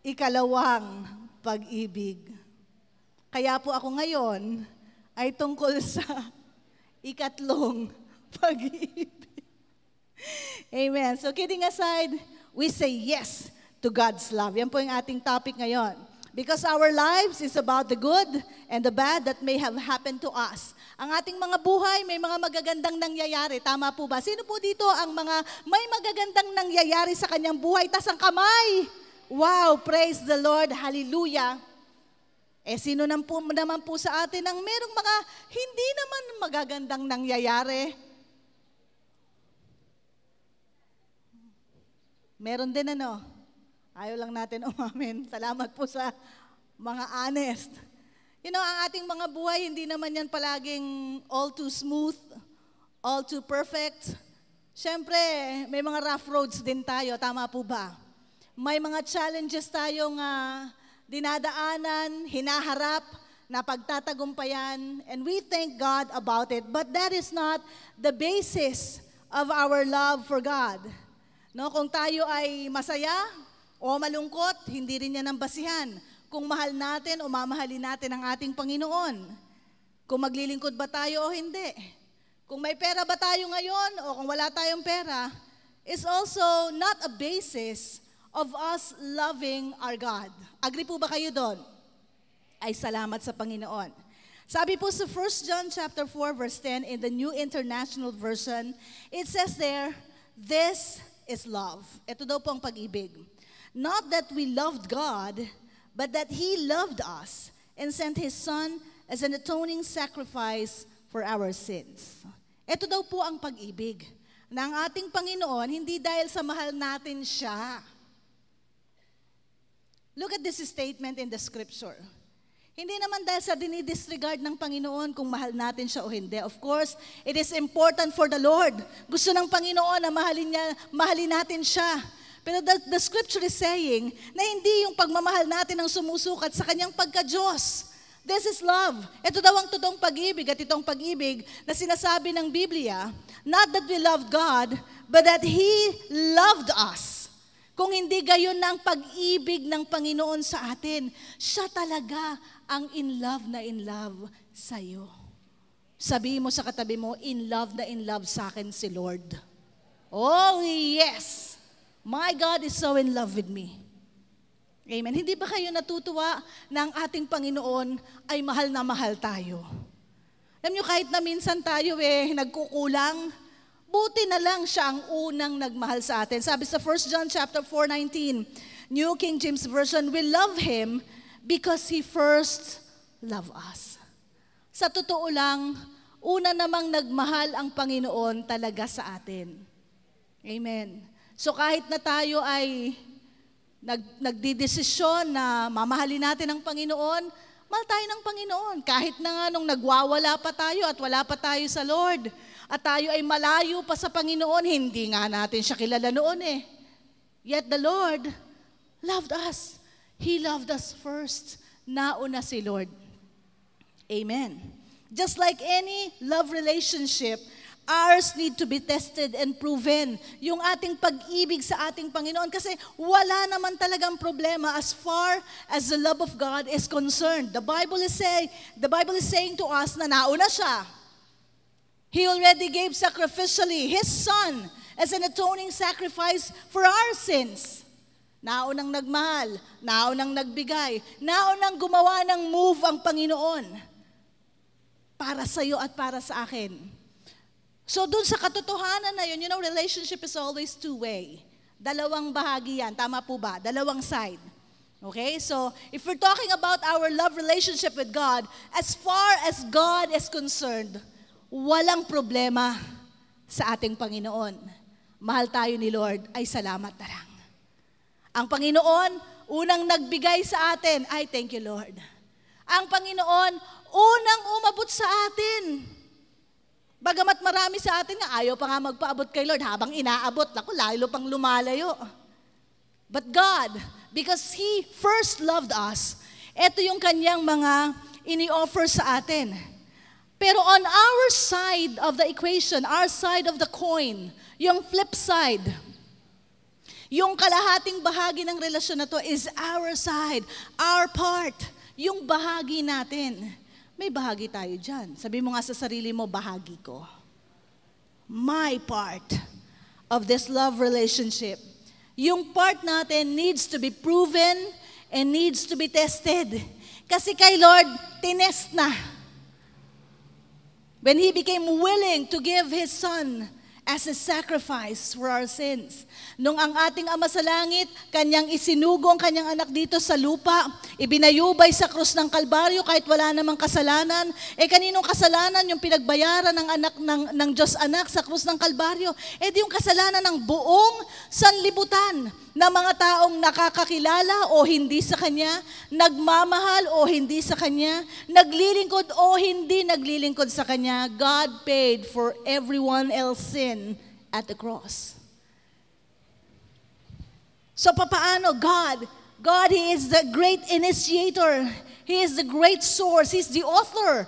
Ikalawang pag-ibig. Kaya po ako ngayon ay tungkol sa ikatlong pag-ibig. Amen. So kidding aside, we say yes to God's love. Yan po yung ating topic ngayon. Because our lives is about the good and the bad that may have happened to us. Ang ating mga buhay, may mga magagandang nangyayari. Tama po ba? Sino po dito ang mga may magagandang nangyayari sa kanyang buhay? Tas ang kamay. Wow, praise the Lord. Hallelujah. Sino naman po sa atin ang merong mga hindi naman magagandang nangyayari? Meron din ano? Ayaw lang natin umamin. Salamat po sa mga honest. You know, ang ating mga buhay, hindi naman yan palaging all too smooth, all too perfect. Siyempre, may mga rough roads din tayo. Tama po ba? May mga challenges tayong dinadaanan, hinaharap, na pagtatagumpayan, and we thank God about it. But that is not the basis of our love for God. No, kung tayo ay masaya o malungkot, hindi rin yan ang basihan. Kung mahal natin o mamahalin natin ang ating Panginoon. Kung maglilingkod ba tayo o hindi. Kung may pera ba tayo ngayon o kung wala tayong pera, is also not a basis of us loving our God. Agree po ba kayo doon? Ay salamat sa Panginoon. Sabi po sa 1 John chapter 4 verse 10 in the New International Version, it says there, this is love. Ito daw po ang pag-ibig. Not that we loved God, but that He loved us and sent His Son as an atoning sacrifice for our sins. Ito daw po ang pag-ibig ng ating Panginoon, hindi dahil sa mahal natin siya. Look at this statement in the scripture. Hindi naman dahil sa dinidisregard ng Panginoon kung mahal natin siya o hindi. Of course, it is important for the Lord. Gusto ng Panginoon na mahalin natin siya. Pero the scripture is saying na hindi yung pagmamahal natin ang sumusukat sa kanyang pagka-Diyos. This is love. Ito daw ang totoong pag-ibig at itong pag-ibig na sinasabi ng Biblia, not that we loved God, but that He loved us. Kung hindi gayon na ang pag-ibig ng Panginoon sa atin, siya talaga ang in love sa'yo. Sabihin mo sa katabi mo, in love sa akin si Lord. Oh yes! My God is so in love with me. Amen. Hindi ba kayo natutuwa na ang ating Panginoon ay mahal na mahal tayo? Alam nyo, kahit na minsan tayo nagkukulang, buti na lang siya ang unang nagmahal sa atin. Sabi sa 1 John chapter 4:19, New King James Version, we love Him because He first loved us. Sa totoo lang, una namang nagmahal ang Panginoon talaga sa atin. Amen. So kahit na tayo ay nagdidesisyon na mamahalin natin ang Panginoon, mahal tayo ng Panginoon. Kahit na nga nung nagwawala pa tayo at wala pa tayo sa Lord, at tayo ay malayo pa sa Panginoon, hindi nga natin siya kilala noon Yet the Lord loved us. He loved us first. Nauna si Lord. Amen. Just like any love relationship, ours need to be tested and proven. Yung ating pag-ibig sa ating Panginoon. Kasi wala naman talagang problema as far as the love of God is concerned. The Bible is saying to us na nauna siya. He already gave sacrificially His Son as an atoning sacrifice for our sins. Naunang nagmahal, naunang nagbigay, naunang gumawa ng move ang Panginoon para sa iyo at para sa akin. So dun sa katotohanan na yun, relationship is always two-way. Dalawang bahagi yan. Tama po ba? Dalawang side. Okay? So, if we're talking about our love relationship with God, as far as God is concerned, walang problema sa ating Panginoon. Mahal tayo ni Lord, ay salamat na lang. Ang Panginoon, unang nagbigay sa atin, ay thank you Lord. Ang Panginoon, unang umabot sa atin. Bagamat marami sa atin nga, ayaw pa nga magpaabot kay Lord, habang inaabot, lalo pang lumalayo. But God, because He first loved us, ito yung kanyang mga ini-offer sa atin. Pero on our side of the equation, our side of the coin, yung flip side, Yung kalahating bahagi ng relasyon na to is our side, our part, yung bahagi natin. May bahagi tayo dyan. Sabi mo nga sa sarili mo, bahagi ko. My part of this love relationship. Yung part natin needs to be proven and needs to be tested. Kasi kay Lord, tinest na. When He became willing to give His Son as a sacrifice for our sins. Nung ang ating Ama sa Langit, Kanyang isinugong Kanyang anak dito sa lupa, ibinayubay sa krus ng Kalbaryo kahit wala namang kasalanan. Kaninong kasalanan yung pinagbayaran ng anak ng Diyos anak sa krus ng Kalbaryo? Di yung kasalanan ng buong sanlibutan na mga taong nakakakilala o hindi sa Kanya, nagmamahal o hindi sa Kanya, naglilingkod o hindi naglilingkod sa Kanya. God paid for everyone else's sin at the cross. So papaano God? God, He is the great initiator. He is the great source. He's the author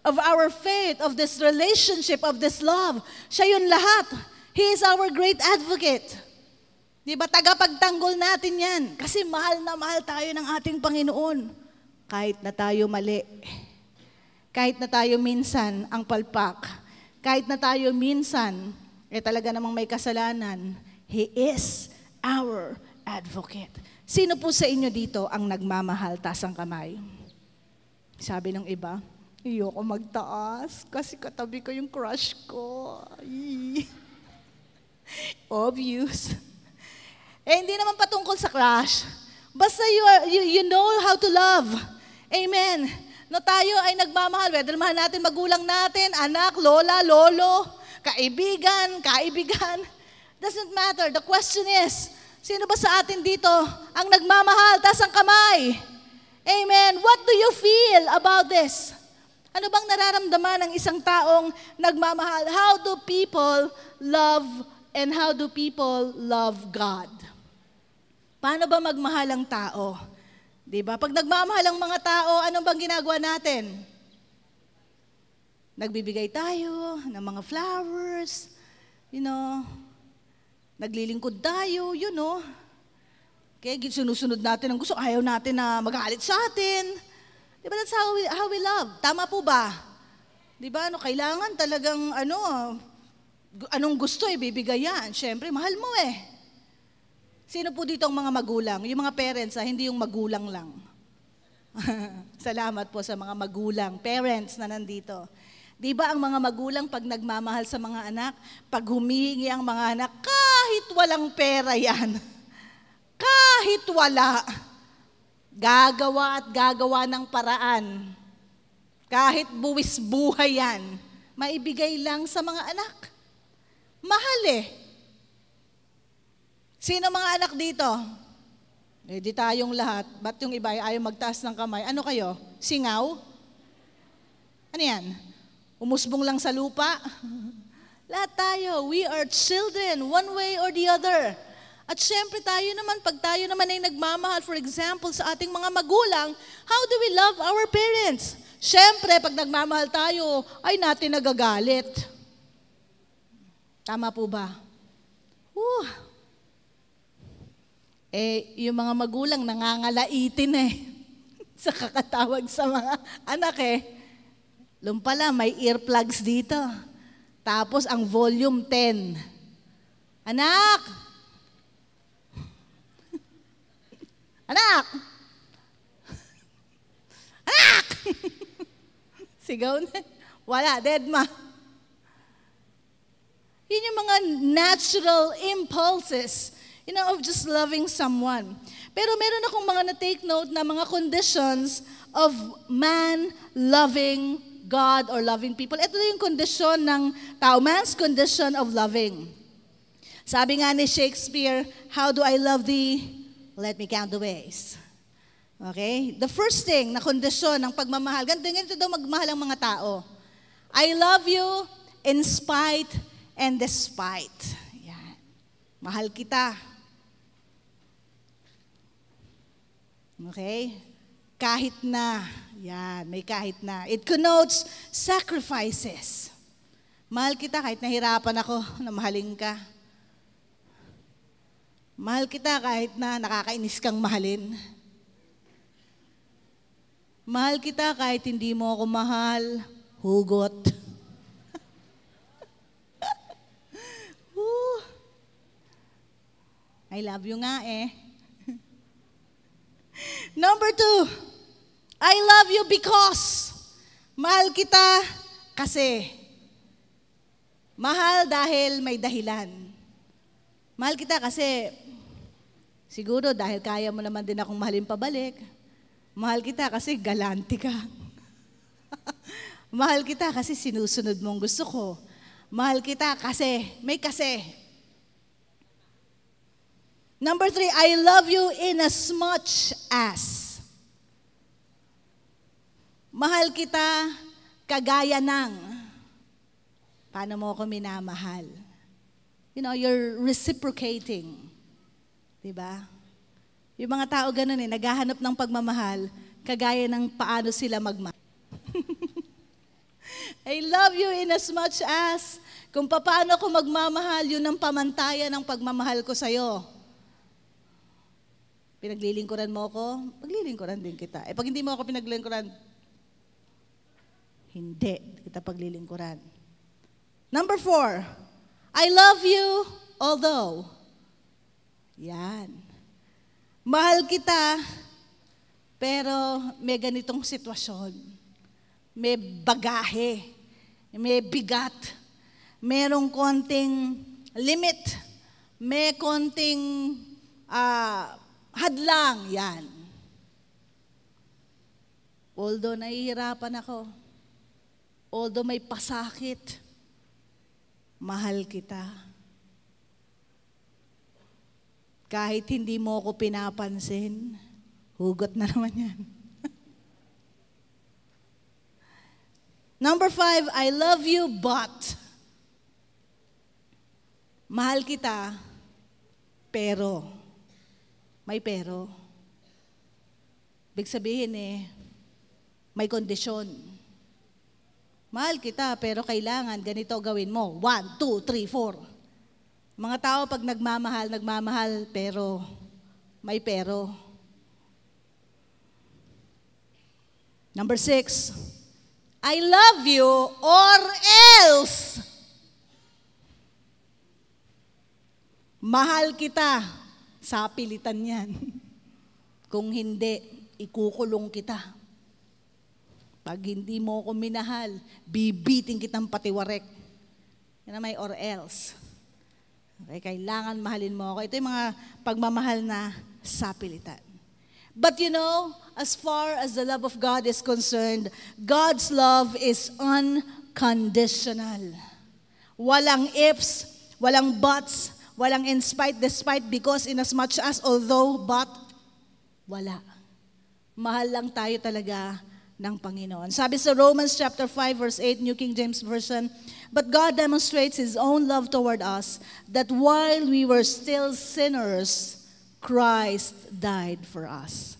of our faith, of this relationship, of this love. Siya yun lahat. He is our great advocate. Diba, tagapagtanggol natin yan. Kasi mahal na mahal tayo ng ating Panginoon. Kahit na tayo mali. Kahit na tayo minsan ang palpak. Kahit na tayo minsan, talaga namang may kasalanan. He is our advocate. Sino po sa inyo dito ang nagmamahal, taas ang kamay? Sabi ng iba, ayoko magtaas kasi katabi ko yung crush ko. Obvious. Hindi naman patungkol sa crush. Basta you know how to love. Amen. No, tayo ay nagmamahal. Whether mahal natin magulang natin, anak, lola, lolo, kaibigan. Doesn't matter. The question is, sino ba sa atin dito ang nagmamahal? Taas ang kamay. Amen. What do you feel about this? Ano bang nararamdaman ng isang taong nagmamahal? How do people love and how do people love God? Paano ba magmahal ang tao? Diba? Pag nagmamahal ang mga tao, ano bang ginagawa natin? Nagbibigay tayo ng mga flowers, naglilingkod tayo, Kaya sinusunod natin ang gusto, ayaw natin na magalit sa atin. Diba, that's how we love. Tama po ba? Diba, kailangan talagang, anong gusto, ibibigay yan. Siyempre, mahal mo eh. Sino po dito ang mga magulang? Yung mga parents, hindi yung magulang lang. Salamat po sa mga magulang, parents na nandito. Di ba ang mga magulang pag nagmamahal sa mga anak, pag humihingi ang mga anak, kahit walang pera yan, kahit wala, gagawa at gagawa ng paraan. Kahit buwis buhay yan, maibigay lang sa mga anak. Mahal eh. Sino mga anak dito? Di tayong lahat. Ba't yung iba ay ayaw magtaas ng kamay? Ano kayo? Singaw? Ano yan? Umusbong lang sa lupa? Lahat tayo. We are children, one way or the other. At syempre tayo naman, pag tayo naman ay nagmamahal, for example, sa ating mga magulang, how do we love our parents? Syempre, pag nagmamahal tayo, ay natin nagagalit. Tama po ba? Yung mga magulang nangangalaitin sa kakatawag sa mga anak Lumpala, may earplugs dito. Tapos ang volume 10. Anak! Anak! Anak! Sigaw na. Wala, dead ma. Yun yung mga natural impulses of just loving someone. Pero meron akong mga na-take note na mga conditions of man loving God or loving people. Ito yung kondisyon ng tao, man's condition of loving. Sabi nga ni Shakespeare, how do I love thee? Let me count the ways. Okay? The first thing na kondisyon ng pagmamahal, ganito daw magmahal ang mga tao. I love you in spite and despite. Yan. Mahal kita. Okay? Kahit na. Yan, may kahit na. It connotes sacrifices. Mahal kita kahit nahirapan ako na mahalin ka. Mahal kita kahit na nakakainis kang mahalin. Mahal kita kahit hindi mo ako mahal. Hugot. I love you nga eh. Number 2, I love you because. Mahal kita kasi. Mahal dahil may dahilan. Mahal kita kasi siguro dahil kaya mo naman din akong mahalin pabalik. Mahal kita kasi galante ka. Mahal kita kasi sinusunod mong gusto ko. Mahal kita kasi, may kasi. Number 3, I love you in as much as. Mahal kita kagaya ng. Paano mo ako minamahal? You know, you're reciprocating. Diba? Yung mga tao ganun naghahanap ng pagmamahal, kagaya ng paano sila magmahal. I love you in as much as. Kung paano ko magmamahal, yun ang pamantayan ng pagmamahal ko sa'yo. Pinaglilingkuran mo ako, paglilingkuran din kita. Pag hindi mo ako pinaglilingkuran, hindi kita paglilingkuran. Number 4, I love you although. Yan. Mahal kita, pero may ganitong sitwasyon. May bagahe, may bigat, merong konting limit, may konting hadlang, yan. Although nahihirapan ako, although may pasakit, mahal kita. Kahit hindi mo ako pinapansin, hugot na naman yan. Number 5, I love you but. Mahal kita, pero. May pero. Ibig sabihin may kondisyon. Mahal kita, pero kailangan ganito gawin mo. 1, 2, 3, 4. Mga tao pag nagmamahal, pero may pero. Number 6, I love you or else. Mahal kita, sa pilitan yan. Kung hindi, ikukulong kita. Pag hindi mo ko minahal, bibiting kitang patiwarek. Yan na may or else. Okay, kailangan mahalin mo ako. Ito yung mga pagmamahal na sapilitan. But you know, as far as the love of God is concerned, God's love is unconditional. Walang ifs, walang buts, walang in spite, despite, because, inasmuch as, although, but, wala. Mahal lang tayo talaga ng Panginoon. Sabi sa Romans chapter 5 verse 8, New King James Version, but God demonstrates His own love toward us, that while we were still sinners, Christ died for us.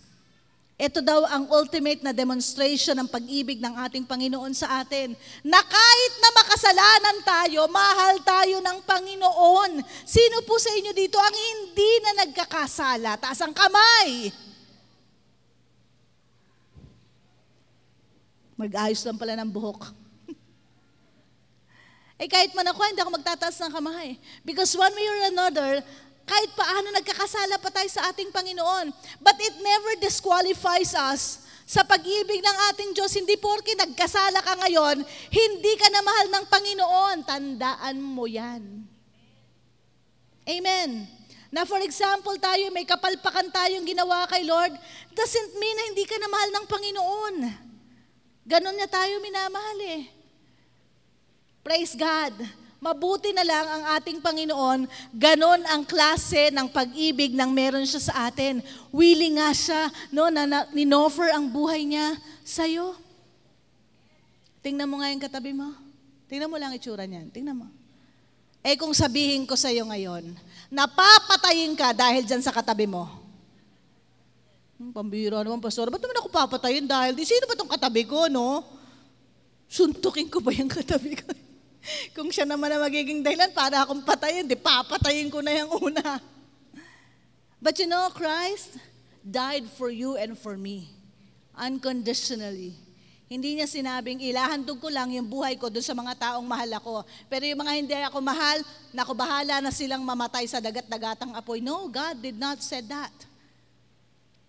Ito daw ang ultimate na demonstration ng pag-ibig ng ating Panginoon sa atin, na kahit na makasalanan tayo, mahal tayo ng Panginoon. Sino po sa inyo dito ang hindi na nagkakasala? Taas ang kamay. Mag-ayos lang pala ng buhok. Kahit man ako, hindi ako magtataas ng kamay. Because one way or another, kahit paano nagkakasala pa tayo sa ating Panginoon. But it never disqualifies us sa pag-ibig ng ating Diyos. Hindi porke nagkasala ka ngayon, hindi ka na mahal ng Panginoon. Tandaan mo yan. Amen. Na for example tayo, may kapalpakan tayong ginawa kay Lord, doesn't mean na hindi ka na mahal ng Panginoon. Ganon niya tayo minamahal Praise God. Mabuti na lang ang ating Panginoon, ganon ang klase ng pag-ibig nang meron siya sa atin. Willing nga siya na ninoffer ang buhay niya sa'yo. Tingnan mo nga yung katabi mo. Tingnan mo lang itsura niyan. Tingnan mo. Kung sabihin ko sa'yo ngayon, napapatayin ka dahil dyan sa katabi mo. Pambira naman, pastor. Ba't naman ako papatayin dahil sino ba itong katabi ko, no? Suntukin ko ba yung katabi ko? Kung siya naman na magiging dahilan para akong patayin, papatayin ko na yung una. But you know, Christ died for you and for me. Unconditionally. Hindi niya sinabing, ilahandog ko lang yung buhay ko doon sa mga taong mahal ako. Pero yung mga hindi ako mahal, naku, bahala na silang mamatay sa dagat-dagatang apoy. No, God did not say that.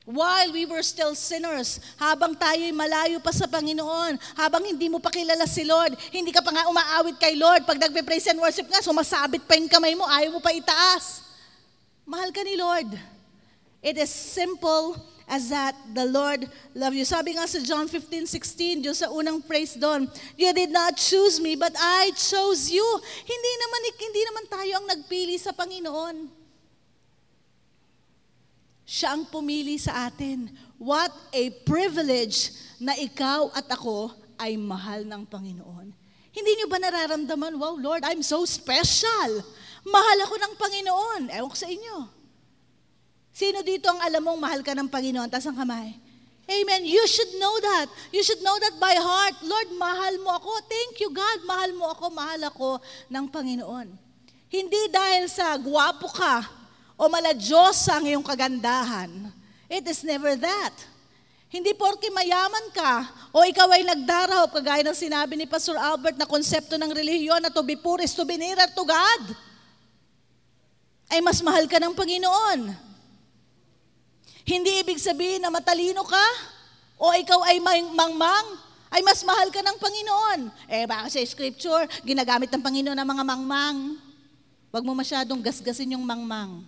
While we were still sinners, habang tayo'y malayo pa sa Panginoon, habang hindi mo pa kilala si Lord, hindi ka pa nga umaawit kay Lord, pag nagpe-praise and worship nga, sumasabit pa yung kamay mo, ayaw mo pa itaas. Mahal ka ni Lord. It is simple as that. The Lord love you. Sabi nga sa John 15:16, Diyos sa unang praise doon, you did not choose me, but I chose you. Hindi naman tayo ang nagpili sa Panginoon. Siya ang pumili sa atin. What a privilege na ikaw at ako ay mahal ng Panginoon. Hindi niyo ba nararamdaman, wow, Lord, I'm so special. Mahal ako ng Panginoon. Ewan ko sa inyo. Sino dito ang alam mong mahal ka ng Panginoon? Taas ang kamay. Amen. You should know that. You should know that by heart. Lord, mahal mo ako. Thank you, God. Mahal mo ako. Mahal ako ng Panginoon. Hindi dahil sa gwapo ka, o maladiyos ang iyong kagandahan. It is never that. Hindi porke mayaman ka, o ikaw ay nagdaraw, kagaya ng sinabi ni Pastor Albert na konsepto ng relihiyon na to be poor is to be nearer to God, ay mas mahal ka ng Panginoon. Hindi ibig sabihin na matalino ka, o ikaw ay mangmang, ay mas mahal ka ng Panginoon. Baka sa scripture, ginagamit ng Panginoon ng mga mangmang. Huwag mo masyadong gasgasin yung mangmang.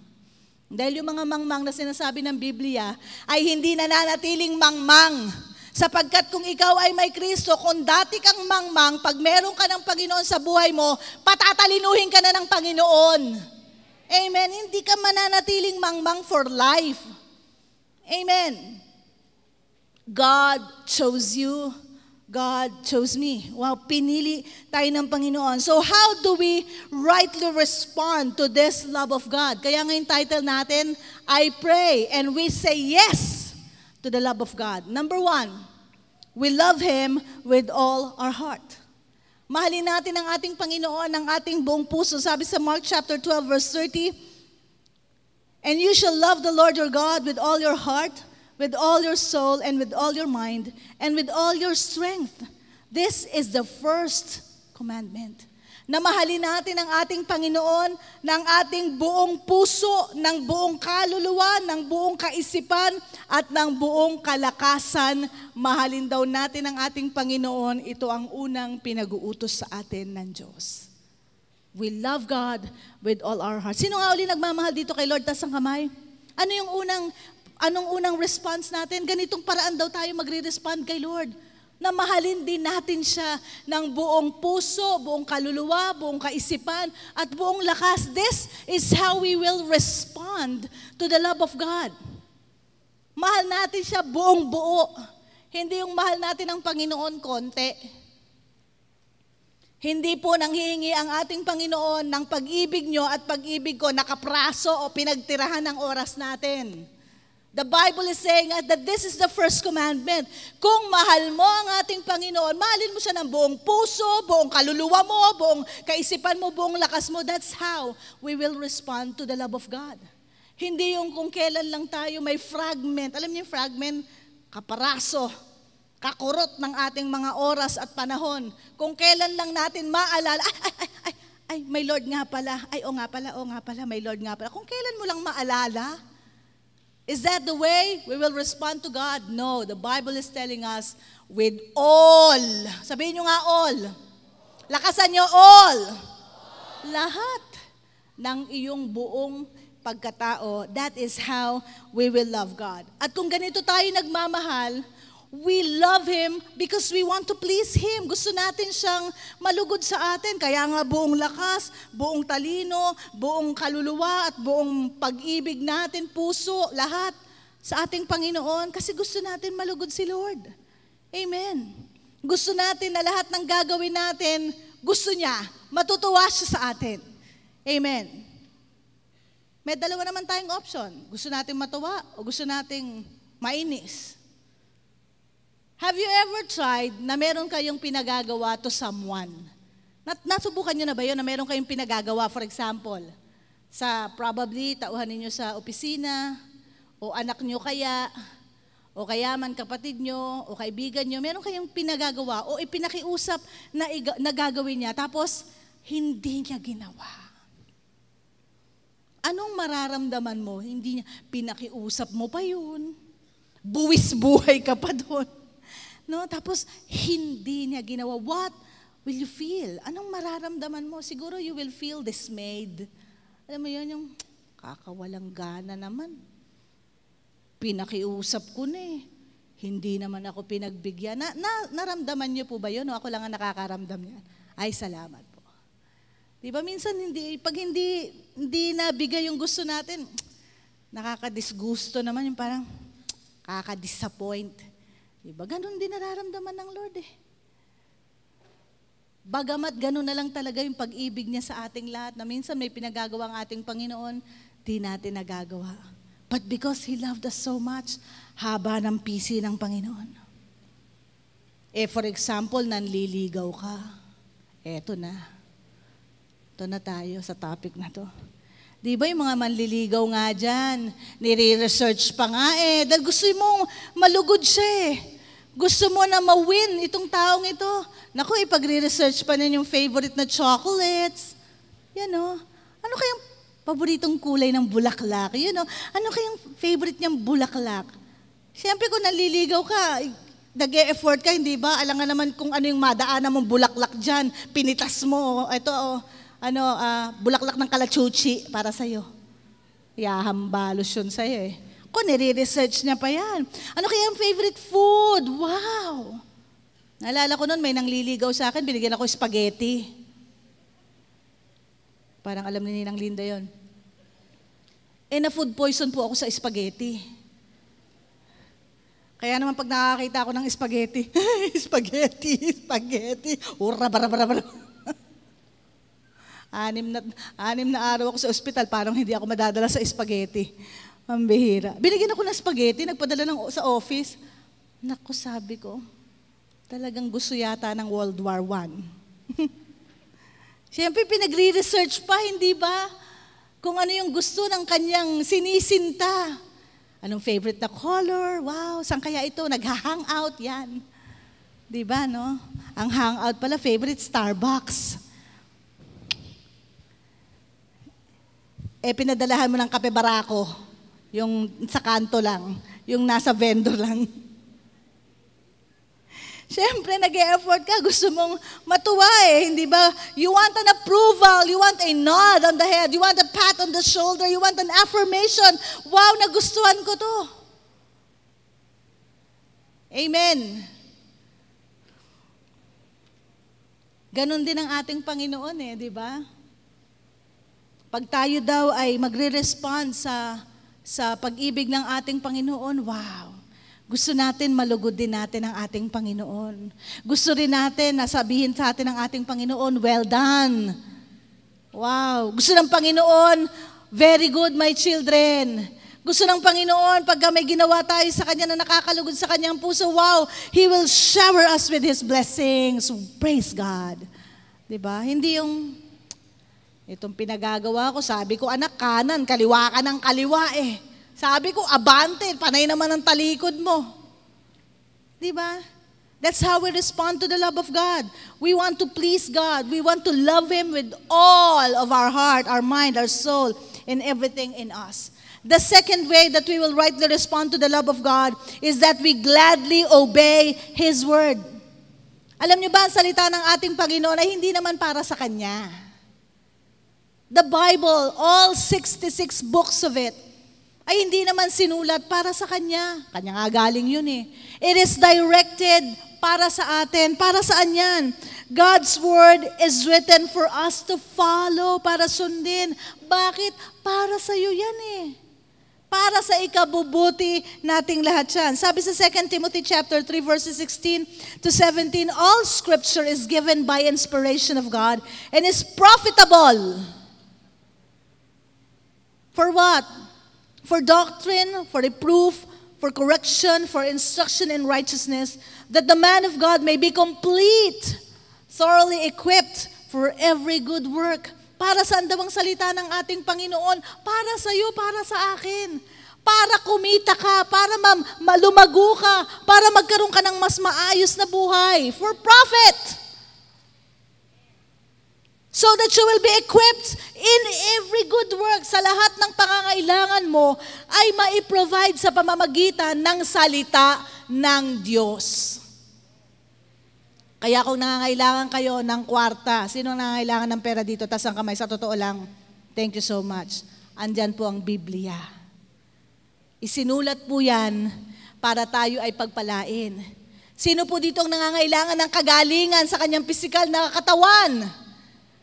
Dahil yung mga mangmang na sinasabi ng Biblia ay hindi nananatiling mangmang. Sapagkat kung ikaw ay may Kristo, kung dati kang mangmang, pag meron ka ng Panginoon sa buhay mo, patatalinuhin ka na ng Panginoon. Amen. Hindi ka mananatiling mangmang for life. Amen. God chose you. God chose me. Wow, pinili tayo ng Panginoon. So how do we rightly respond to this love of God? Kaya nga yung title natin, I pray and we say yes to the love of God. Number 1, we love Him with all our heart. Mahalin natin ang ating Panginoon ng ating buong puso. Sabi sa Mark chapter 12 verse 30, and you shall love the Lord your God with all your heart, with all your soul, and with all your mind, and with all your strength. This is the first commandment. Na mahalin natin ang ating Panginoon ng ating buong puso, ng buong kaluluwa, ng buong kaisipan, at ng buong kalakasan. Mahalin daw natin ang ating Panginoon. Ito ang unang pinag-uutos sa atin ng Diyos. We love God with all our heart. Sino nga uli nagmamahal dito kay Lord? Tas ang kamay. Anong unang response natin? Ganitong paraan daw tayo magre-respond kay Lord. Na mahalin din natin siya ng buong puso, buong kaluluwa, buong kaisipan, at buong lakas. This is how we will respond to the love of God. Mahal natin siya buong buo. Hindi yung mahal natin ang Panginoon konti. Hindi po nanghihingi ang ating Panginoon ng pag-ibig nyo at pag-ibig ko nakapraso o pinagtirahan ng oras natin. The Bible is saying that this is the first commandment. Kung mahal mo ang ating Panginoon, mahalin mo siya ng buong puso, buong kaluluwa mo, buong kaisipan mo, buong lakas mo. That's how we will respond to the love of God. Hindi yung kung kailan lang tayo may fragment. Alam niyo yung fragment? Kaparaso, kakurot ng ating mga oras at panahon. Kung kailan lang natin maalala, ay, may Lord nga pala. Ay, o nga pala, may Lord nga pala. Kung kailan mo lang maalala, is that the way we will respond to God? No, the Bible is telling us with all. Sabihin nyo nga all. Lakasan nyo all. Lahat ng iyong buong pagkatao. That is how we will love God. At kung ganito tayo nagmamahal, we love Him because we want to please Him. Gusto natin siyang malugod sa atin. Kaya nga buong lakas, buong talino, buong kaluluwa at buong pag-ibig natin, puso, lahat sa ating Panginoon kasi gusto natin malugod si Lord. Amen. Gusto natin na lahat ng gagawin natin, gusto niya, matutuwa siya sa atin. Amen. May dalawa naman tayong option. Gusto natin matuwa o gusto nating mainis. Have you ever tried na meron kayong pinagagawa to someone? Nasubukan nyo na ba yun na meron kayong pinagagawa? For example, Probably, tauhan ninyo sa opisina, o anak nyo kaya, o kaya man kapatid nyo, o kaibigan nyo, meron kayong pinagagawa, o ipinakiusap na gagawin niya, tapos hindi niya ginawa. Anong mararamdaman mo? Hindi niya, pinakiusap mo pa yun. Buwis buhay ka pa doon. No? Tapos, hindi niya ginawa. What will you feel? Anong mararamdaman mo? Siguro you will feel dismayed. Alam mo yun, yung kakawalang gana naman. Pinakiusap ko na eh. Hindi naman ako pinagbigyan. Naramdaman niyo po ba yun? O ako lang ang nakakaramdam niyan? Ay, salamat po. Diba minsan, pag hindi nabigay yung gusto natin, nakakadisgusto naman yung parang kakadisappoint. Diba? Ganun din nararamdaman ng Lord eh. Bagamat ganun na lang talaga yung pag-ibig niya sa ating lahat, na minsan may pinagagawa ang ating Panginoon, di natin nagagawa. But because He loved us so much, haba ng pisi ng Panginoon. For example, nanliligaw ka. Eto na. Ito na tayo sa topic na to. Di ba yung mga manliligaw nga dyan, nire-research pa nga dahil gusto mong malugod siya Gusto mo na ma-win itong taong ito. Naku, ipagre-research pa niya yung favorite na chocolates. Yan Ano kayang paboritong kulay ng bulaklak? Ano kayang favorite niyang bulaklak? Siyempre kung naliligaw ka, nag-e-effort ka, hindi ba? Alam nga naman kung ano yung madaanan mong bulaklak dyan. Pinitas mo. Ito, bulaklak ng kalachuchi para sa'yo. Yahambalos yun sa'yo Kung nire-research niya pa yan. Ano kaya ang favorite food? Wow! Naalala ko noon, may nangliligaw sa akin, binigyan ako spaghetti. Parang alam ni Ninang Linda yon. Na-food poison po ako sa spaghetti. Kaya naman pag nakakita ako ng spaghetti, spaghetti, ura-bara-bara-bara. Anim na araw ako sa ospital, parang hindi ako madadala sa spaghetti. Mambihira. Binigyan ako ng spaghetti, nagpadala sa office. Naku, sabi ko, talagang gusto yata ng World War I. Siyempre, pinagre-research pa, hindi ba? Kung ano yung gusto ng kanyang sinisinta. Anong favorite na color? Wow, saan kaya ito? Nag-hangout, yan. Di ba, no? Ang hangout pala, favorite Starbucks. Pinadalahan mo ng kape barako. Yung sa kanto lang. Yung nasa vendor lang. Siyempre, nag-e-effort ka. Gusto mong matuwa hindi ba? You want an approval. You want a nod on the head. You want a pat on the shoulder. You want an affirmation. Wow, nagustuhan ko to. Amen. Ganon din ang ating Panginoon di ba? Pag tayo daw ay magre-respond sa pag-ibig ng ating Panginoon, wow! Gusto natin malugod din natin ang ating Panginoon. Gusto rin natin na sabihin sa atin ng ating Panginoon, well done! Wow! Gusto ng Panginoon, very good my children! Gusto ng Panginoon, pagka may ginawa tayo sa Kanya na nakakalugod sa Kanyang puso, wow! He will shower us with His blessings. Praise God! Diba? Hindi yung itong pinagagawa ko, sabi ko, anak, kanan, kaliwa ka ng kaliwa Sabi ko, abante, panay naman ang talikod mo. Diba? That's how we respond to the love of God. We want to please God. We want to love Him with all of our heart, our mind, our soul, and everything in us. The second way that we will rightly respond to the love of God is that we gladly obey His word. Alam niyo ba, ang salita ng ating Panginoon ay hindi naman para sa Kanya. The Bible, all 66 books of it, ay hindi naman sinulat para sa Kanya. Kanya nga galing yun It is directed para sa atin. Para saan yan? God's Word is written for us to follow, para sundin. Bakit? Para sa iyo yan Para sa ikabubuti nating lahat yan. Sabi sa 2 Timothy chapter 3, verses 16 to 17, all Scripture is given by inspiration of God and is profitable. For what? For doctrine, for reproof, for correction, for instruction in righteousness, that the man of God may be complete, thoroughly equipped for every good work. Para saan daw ang salita ng ating Panginoon? Para sa iyo, para sa akin. Para kumita ka, para malumago ka, para magkaroon ka ng mas maayos na buhay. For profit. So that you will be equipped in every good work. Sa lahat ng pangangailangan mo ay maiprovide sa pamamagitan ng salita ng Diyos. Kaya kung nangangailangan kayo ng kwarta, sino nangangailangan ng pera dito? Taas ang kamay, sa totoo lang, thank you so much. Andyan po ang Biblia. Isinulat po yan para tayo ay pagpalain. Sino po dito ang nangangailangan ng kagalingan sa kanyang pisikal na katawan?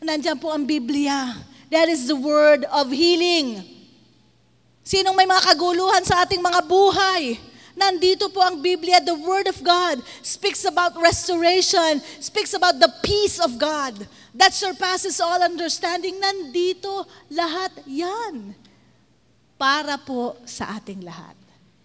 Nandiyan po ang Biblia. That is the word of healing. Sinong may mga kaguluhan sa ating mga buhay? Nandito po ang Biblia, the word of God, speaks about restoration, speaks about the peace of God that surpasses all understanding. Nandito lahat yan. Para po sa ating lahat.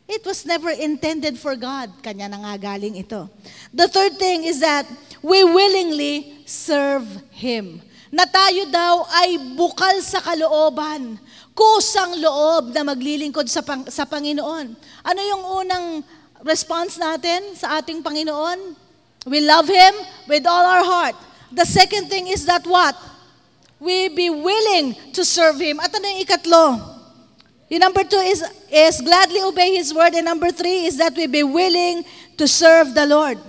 It was never intended for God. Kanya na nga galing ito. The third thing is that we willingly serve Him. Na tayo daw ay bukal sa kalooban, kusang loob na maglilingkod sa Panginoon. Ano yung unang response natin sa ating Panginoon? We love Him with all our heart. The second thing is that what? We be willing to serve Him. At ano yung ikatlo? Yung number 2 is gladly obey His word. And number 3 is that we be willing to serve the Lord.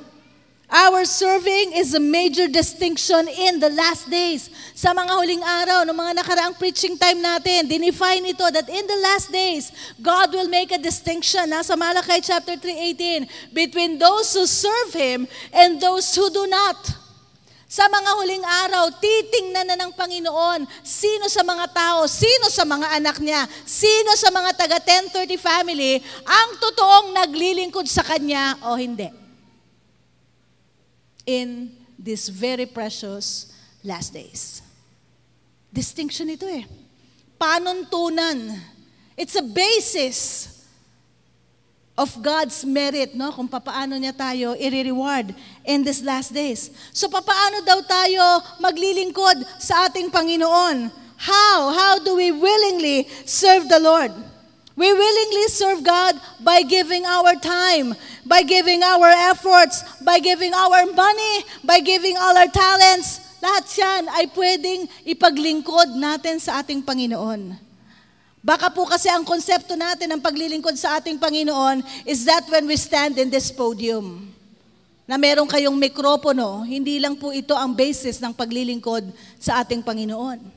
Our serving is a major distinction in the last days. Sa mga huling araw, ng mga nakaraang preaching time natin, dinefine ito that in the last days, God will make a distinction, nasa Malachi chapter 3:18, between those who serve Him and those who do not. Sa mga huling araw, titingnan na ng Panginoon sino sa mga tao, sino sa mga anak niya, sino sa mga taga 1030 family ang totoong naglilingkod sa Kanya o hindi. In these very precious last days. Distinction ito eh. Panuntunan. It's a basis of God's merit, no? Kung papaano niya tayo i-reward in these last days. So papaano daw tayo maglilingkod sa ating Panginoon? How? How do we willingly serve the Lord? We willingly serve God by giving our time, by giving our efforts, by giving our money, by giving all our talents. Lahat yan ay pwedeng ipaglingkod natin sa ating Panginoon. Baka po kasi ang konsepto natin ng paglilingkod sa ating Panginoon is that when we stand in this podium, na meron kayong mikropono, hindi lang po ito ang basis ng paglilingkod sa ating Panginoon.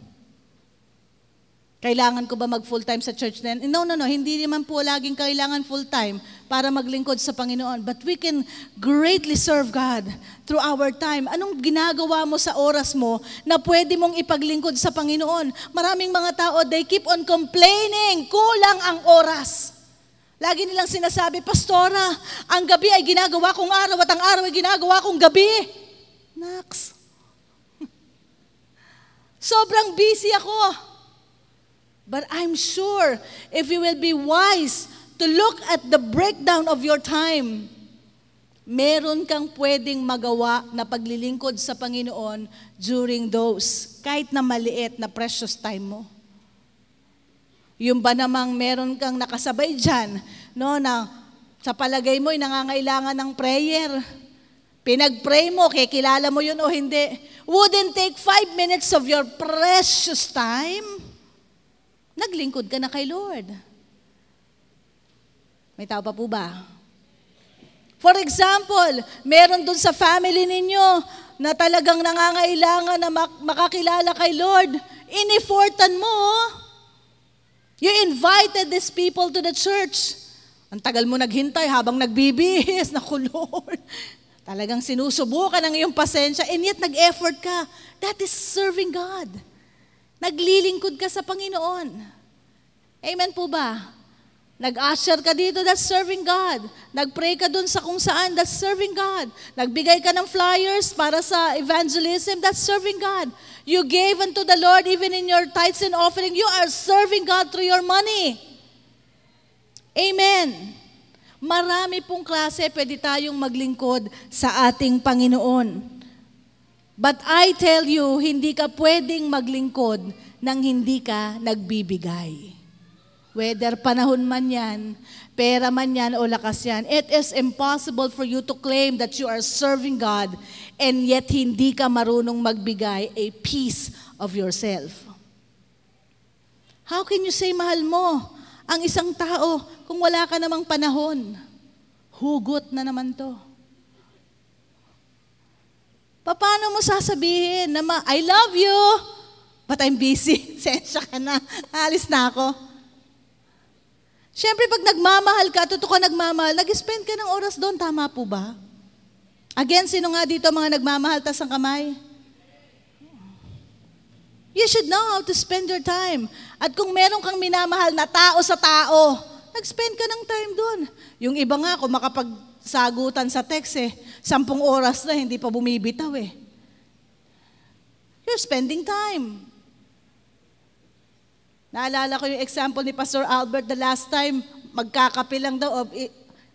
Kailangan ko ba mag full-time sa church din? No. Hindi naman po laging kailangan full-time para maglingkod sa Panginoon. But we can greatly serve God through our time. Anong ginagawa mo sa oras mo na pwede mong ipaglingkod sa Panginoon? Maraming mga tao, they keep on complaining. Kulang ang oras. Lagi nilang sinasabi, Pastora, ang gabi ay ginagawa kong araw at ang araw ay ginagawa kong gabi. Naks. Sobrang busy ako. But I'm sure if you will be wise to look at the breakdown of your time, meron kang pwedeng magawa na paglilingkod sa Panginoon during those, kahit na maliit na precious time mo. Yung ba namang meron kang nakasabay dyan, no, na sa palagay mo ay nangangailangan ng prayer. Pinag-pray mo, kilala mo yun o hindi. Wouldn't take 5 minutes of your precious time. Naglingkod ka na kay Lord. May tao pa po ba? For example, meron dun sa family ninyo na talagang nangangailangan na makakilala kay Lord. Ineffortan mo. You invited these people to the church. Ang tagal mo naghintay habang nagbibihis. Naku Lord. Talagang sinusubukan ang iyong pasensya and yet nag-effort ka. That is serving God. Naglilingkod ka sa Panginoon. Amen po ba? Nag-usher ka dito, that's serving God. Nag-pray ka dun sa kung saan, that's serving God. Nagbigay ka ng flyers para sa evangelism, that's serving God. You gave unto the Lord even in your tithes and offering, you are serving God through your money. Amen. Marami pong klase pwede tayong maglingkod sa ating Panginoon. But I tell you, hindi ka pwedeng maglingkod nang hindi ka nagbibigay. Whether panahon man yan, pera man yan o lakas yan, it is impossible for you to claim that you are serving God and yet hindi ka marunong magbigay a piece of yourself. How can you say mahal mo ang isang tao kung wala ka namang panahon? Hugot na naman to. Paano mo sasabihin na I love you, but I'm busy. Sensya ka na. Alis na ako. Siyempre, pag nagmamahal ka, totoo ka nagmamahal, nag-spend ka ng oras doon. Tama po ba? Again, sino nga dito mga nagmamahal, tas ang kamay? You should know how to spend your time. At kung meron kang minamahal na tao sa tao, nag-spend ka ng time doon. Yung iba nga, kung makapagsagutan sa text 10 oras na, hindi pa bumibitaw You're spending time. Naalala ko yung example ni Pastor Albert the last time, magkakape lang daw,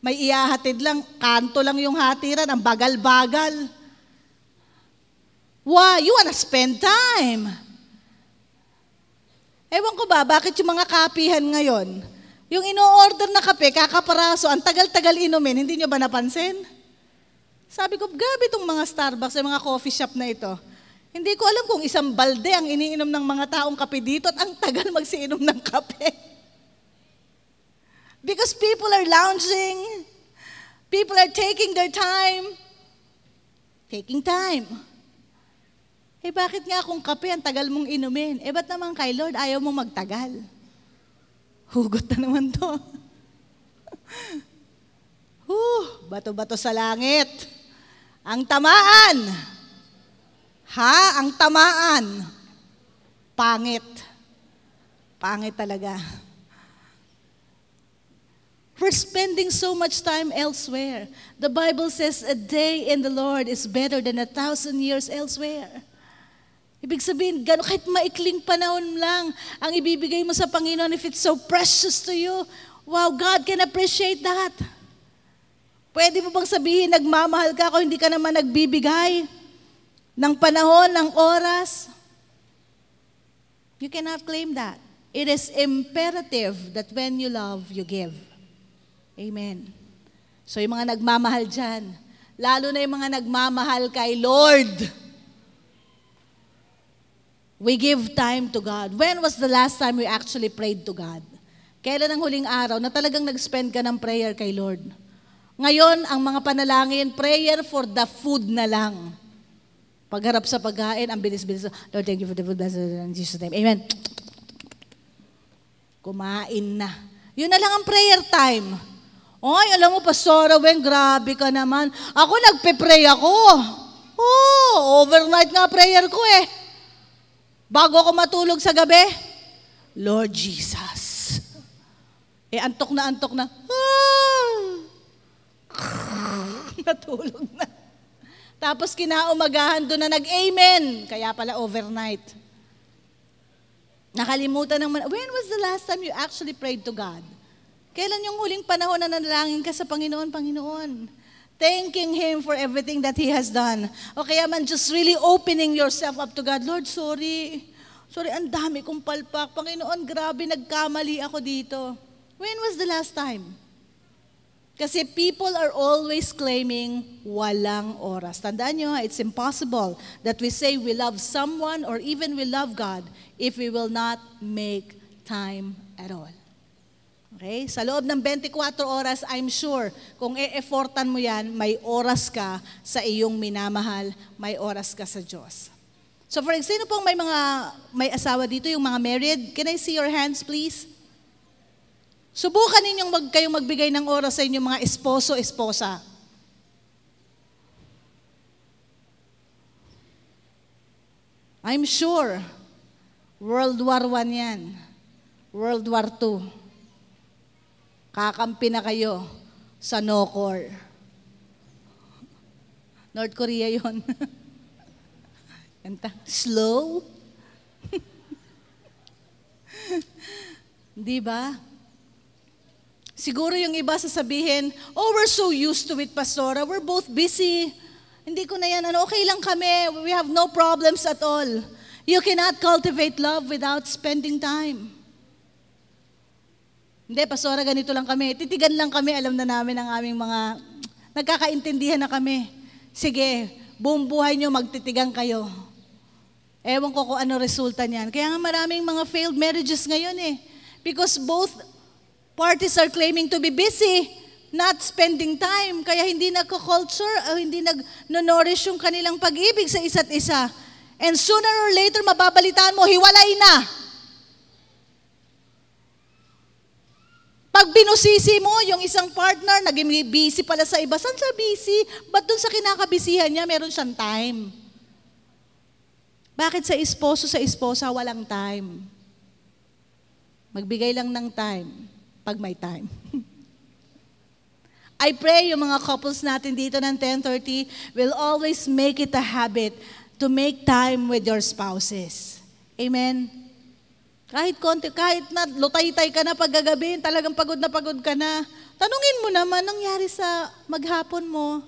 may ihahatid lang, kanto lang yung hatiran, ang bagal-bagal. Why? You wanna spend time. Ewan ko ba, bakit yung mga kapihan ngayon, yung ino-order na kape, kakaparaso, ang tagal-tagal inumin, hindi nyo ba napansin? Sabi ko, gabi itong mga Starbucks, yung mga coffee shop na ito. Hindi ko alam kung isang balde ang iniinom ng mga taong kape dito at ang tagal magsiinom ng kape. Because people are lounging, people are taking their time, taking time. Bakit nga kung kape ang tagal mong inumin? Ba't naman kay Lord ayaw mo magtagal? Hugot na naman to. Bato-bato sa langit. Ang tamaan. Ang tamaan. Pangit. Pangit talaga. We're spending so much time elsewhere. The Bible says a day in the Lord is better than 1,000 years elsewhere. Ibig sabihin, kahit maikling panahon lang ang ibibigay mo sa Panginoon, if it's so precious to you, wow, God can appreciate that. Pwede mo bang sabihin, nagmamahal ka kung hindi ka naman nagbibigay ng panahon, ng oras? You cannot claim that. It is imperative that when you love, you give. Amen. So yung mga nagmamahal dyan, lalo na yung mga nagmamahal kay Lord, we give time to God. When was the last time we actually prayed to God? Kailan ang huling araw na talagang nag-spend ka ng prayer kay Lord? Ngayon, ang mga panalangin, prayer for the food na lang. Pagharap sa pagkain, ang bilis-bilis. Lord, thank you for the food. Blessed in Jesus' name. Amen. Kumain na. Yun na lang ang prayer time. Ay, alam mo, Pastora Weng, grabe ka naman. Ako, nagpe-pray ako. Overnight nga prayer ko Bago ako matulog sa gabi, Lord Jesus. Antok na. Natulog na. Tapos kinaumagahan doon na nag-amen. Kaya pala overnight. Nakalimutan ng when was the last time you actually prayed to God? Kailan yung huling panahon na nanalangin ka sa Panginoon? Thanking Him for everything that He has done. O kaya man, just really opening yourself up to God. Lord, sorry. Ang dami kong palpak. Panginoon, grabe, nagkamali ako dito. When was the last time? Kasi people are always claiming walang oras. Tandaan nyo, it's impossible that we say we love someone or even we love God if we will not make time at all. Okay? Sa loob ng 24 oras, I'm sure, kung e-effortan mo yan, may oras ka sa iyong minamahal, may oras ka sa Diyos. So for example, sino pong may asawa dito, yung mga married? Can I see your hands, please? Subukan ninyong kayong magbigay ng oras sa inyong mga esposo-esposa. I'm sure, World War I yan. World War II. Kakampi na kayo sa Nocor. North Korea yun. Kanta, slow. Di ba? Siguro yung iba sasabihin, we're so used to it, Pastora. We're both busy. Hindi ko na yan, okay lang kami. We have no problems at all. You cannot cultivate love without spending time. Hindi, pastora, ganito lang kami. Titigan lang kami, alam na namin ang aming mga, nagkakaintindihan na kami. Sige, buong buhay nyo, magtitigan kayo. Ewan ko kung ano resulta niyan. Kaya nga maraming mga failed marriages ngayon eh. Because both parties are claiming to be busy, not spending time. Kaya hindi nagko-culture, hindi nag-nourish yung kanilang pag-ibig sa isa't isa. And sooner or later, mababalitaan mo, hiwalay na. Pag binusisi mo, yung isang partner, naging busy pala sa iba. Saan siya busy? Ba't dun sa kinakabisihan niya, meron siyang time? Bakit sa esposo, sa esposa, walang time? Magbigay lang ng time pag may time. I pray yung mga couples natin dito ng 10:30 will always make it a habit to make time with your spouses. Amen? Kahit konti, kahit na lutay-tay ka na paggagabi, talagang pagod ka na, tanungin mo naman, nangyari sa maghapon mo.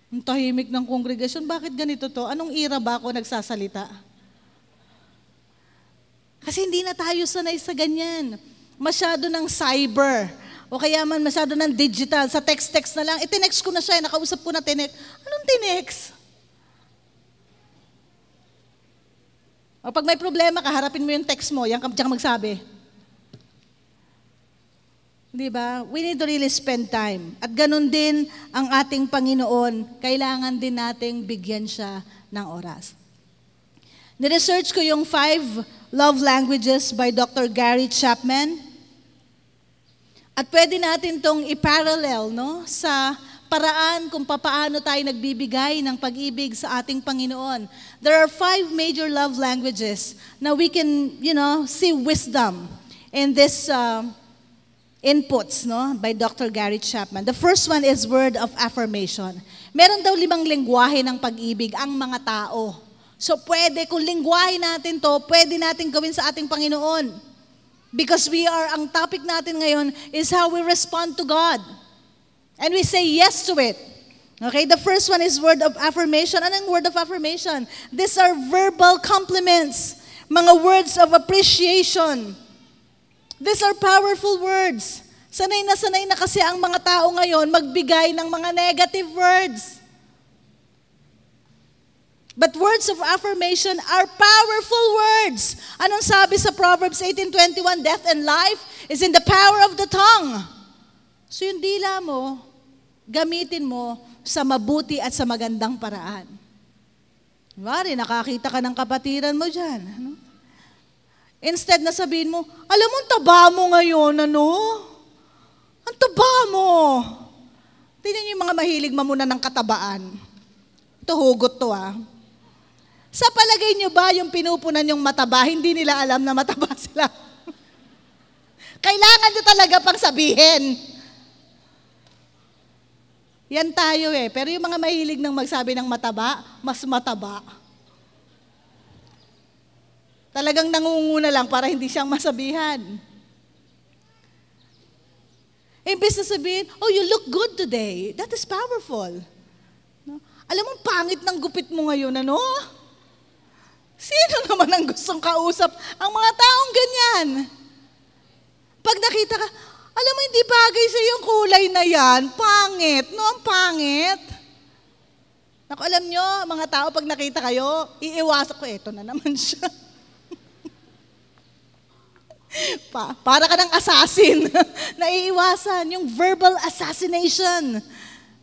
Ang tahimik ng kongregasyon, bakit ganito to? Anong era ba ako nagsasalita? Kasi hindi na tayo sanay sa ganyan. Masyado ng cyber. O kaya man masyado ng digital. Sa text-text na lang. Tinext ko na siya. Nakausap ko na tinext. Anong tinext? O pag may problema ka, harapin mo yung text mo. Yan ka magsabi. Diba? We need to really spend time. At ganun din ang ating Panginoon. Kailangan din nating bigyan siya ng oras. Niresearch ko yung 5 love languages by Dr. Gary Chapman. At pwede natin tong i-parallel, no, sa paraan kung paano tayo nagbibigay ng pag-ibig sa ating Panginoon. There are 5 major love languages na we can, see wisdom in this inputs, no, by Dr. Gary Chapman. The first one is word of affirmation. Meron daw 5 lengguwahe ng pag-ibig ang mga tao. So pwede, kung lingwahe natin to, pwede natin gawin sa ating Panginoon. Because ang topic natin ngayon is how we respond to God. And we say yes to it. Okay, the first one is word of affirmation. Anong word of affirmation? These are verbal compliments. Mga words of appreciation. These are powerful words. Sanay na kasi ang mga tao ngayon magbigay ng mga negative words. But words of affirmation are powerful words. Anong sabi sa Proverbs 18:21? Death and life is in the power of the tongue. So yung dila mo, gamitin mo sa mabuti at sa magandang paraan. Mari, nakakita ka ng kapatiran mo dyan. Ano? Instead na sabihin mo, alam mo, ang taba mo ngayon, ano? Ang taba mo. Tingnan niyo yung mga mahilig mamuna ng katabaan. Ito, hugot to Sa palagay niyo ba yung pinupunan yung mataba, hindi nila alam na mataba sila? Kailangan niyo talaga pang sabihin. Yan tayo Pero yung mga mahilig ng magsabi ng mataba, mas mataba. Talagang nangunguna lang para hindi siyang masabihan. Imbes na sabihin, oh, you look good today. That is powerful. No? Alam mo, pangit ng gupit mo ngayon, ano? Sino naman ang gustong kausap ang mga taong ganyan? Pag nakita ka, alam mo, hindi bagay sa yung kulay na yan. Pangit, no? Ang pangit. Naku, alam nyo, mga tao, pag nakita kayo, iiwasan ko, eto na naman siya. Para ka ng assassin. Naiiwasan, yung verbal assassination.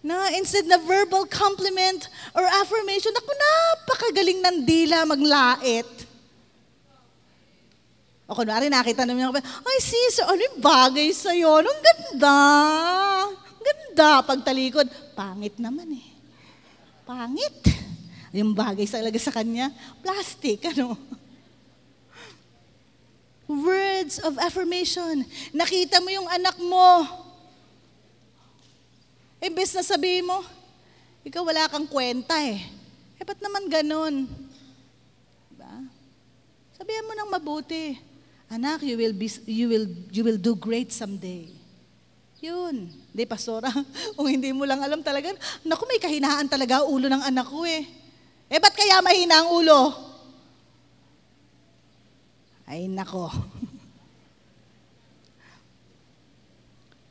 Na instead na verbal compliment or affirmation, naku, napakagaling ng dila maglait. O kunwari, nakita namin ako, ay sis, ano yung bagay sa'yo? Ang ganda. Ganda. Pagtalikod, pangit naman Pangit. Yung bagay talaga sa kanya, plastic, ano? Words of affirmation. Nakita mo yung anak mo. Imbes na sabihin mo, ikaw wala kang kwenta ba't naman ganun? Diba? Sabihan mo ng mabuti. Anak, you will do great someday. Yun. Di, pastora, kung hindi mo lang alam talaga, naku, may kahinaan talaga ulo ng anak ko eh. Eh, ba't kaya mahina ang ulo? Ay, nako.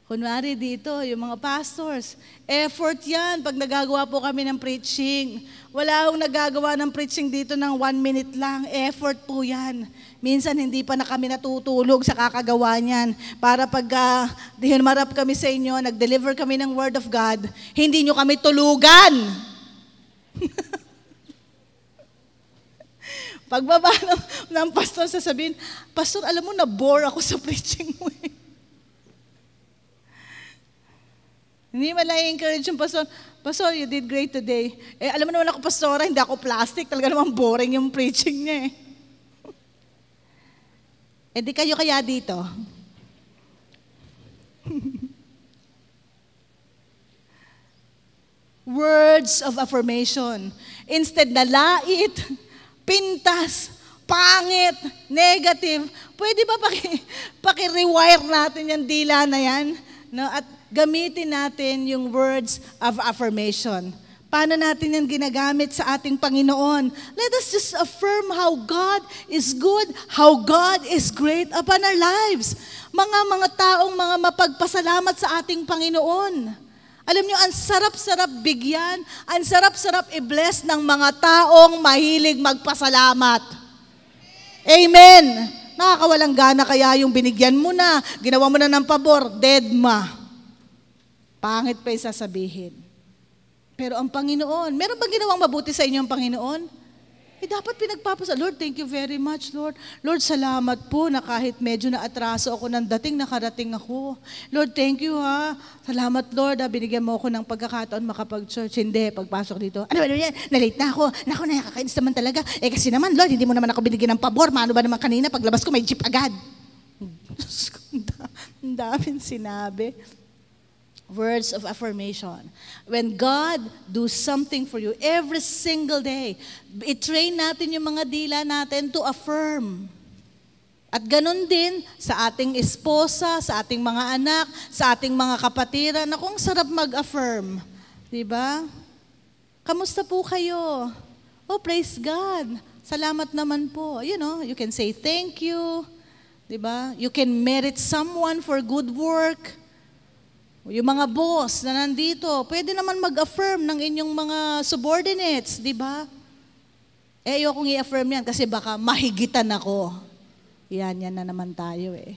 Kunwari dito, yung mga pastors, effort yan pag nagagawa po kami ng preaching. Wala akong nagagawa ng preaching dito ng 1 minute lang. Effort po yan. Minsan hindi pa na kami natutulog sa kakagawa niyan. Para pag himarap kami sa inyo, nag-deliver kami ng Word of God, hindi nyo kami tulugan. Pagbaba ng pastor, sasabihin, Pastor, alam mo, na-bore ako sa preaching mo eh. Hindi man na-encourage yung pastor, Pastor, you did great today. Eh, alam mo naman ako, pastora, hindi ako plastic. Talaga naman boring yung preaching niya eh. Eh, di kayo kaya dito? Words of affirmation. Instead na lait, pintas, pangit, negative, pwede ba paki-rewire natin yung dila na yan? No? At gamitin natin yung words of affirmation. Paano natin yan ginagamit sa ating Panginoon? Let us just affirm how God is good, how God is great upon our lives. Mga taong mga mapagpasalamat sa ating Panginoon. Alam nyo, ang sarap-sarap bigyan, ang sarap-sarap i-bless ng mga taong mahilig magpasalamat. Amen! Nakakawalang gana kaya yung binigyan mo na, ginawa mo na ng pabor, dead ma. Pangit pa yung sasabihin. Pero ang Panginoon, meron bang ginawang mabuti sa inyo ang Panginoon? Eh dapat Lord, thank you very much, Lord. Lord, salamat po na kahit medyo na-atraso ako ng dating, nakarating ako. Lord, thank you ha. Salamat, Lord, binigyan mo ako ng pagkakataon makapag-church. Hindi, pagpasok dito, ano yan, na-late na ako. Naku, nakakainis naman talaga. Eh kasi naman, Lord, hindi mo naman ako binigyan ng pabor. Maano ba naman kanina, paglabas ko may jeep agad. Ang daming sinabi. Words of affirmation. When God do something for you every single day, i-train natin yung mga dila natin to affirm. At ganun din sa ating esposa, sa ating mga anak, sa ating mga kapatiran, na kung sarap mag-affirm. Diba? Kamusta po kayo? Oh, praise God. Salamat naman po. You know, you can say thank you. Diba? You can merit someone for good work. Yung mga boss na nandito, pwede naman mag-affirm ng inyong mga subordinates, di ba? Eh, ayokong i-affirm yan kasi baka mahigitan ako. Yan na naman tayo eh.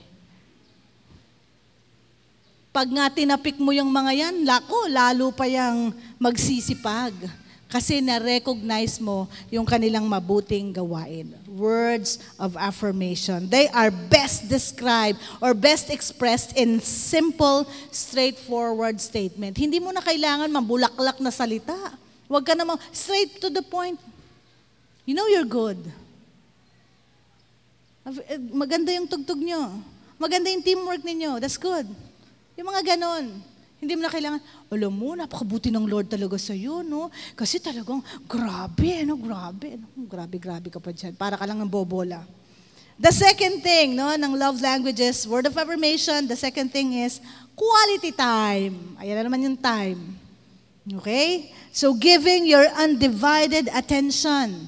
Pag nga tinapik mo yung mga yan, lalo pa yung magsisipag. Kasi na-recognize mo yung kanilang mabuting gawain. Words of affirmation. They are best described or best expressed in simple, straightforward statement. Hindi mo na kailangan mambulaklak na salita. Huwag ka namang straight to the point. You know you're good. Maganda yung tugtog nyo. Maganda yung teamwork ninyo. That's good. Yung mga ganon. Hindi mo na kailangan, alam mo, napakabuti ng Lord talaga sa'yo, no? Kasi talagang, grabe. Grabe ka pa dyan. Para ka lang ng bobola. The second thing, no, ng love languages, word of affirmation, the second thing is quality time. Ayan na naman yung time. Okay? So, giving your undivided attention.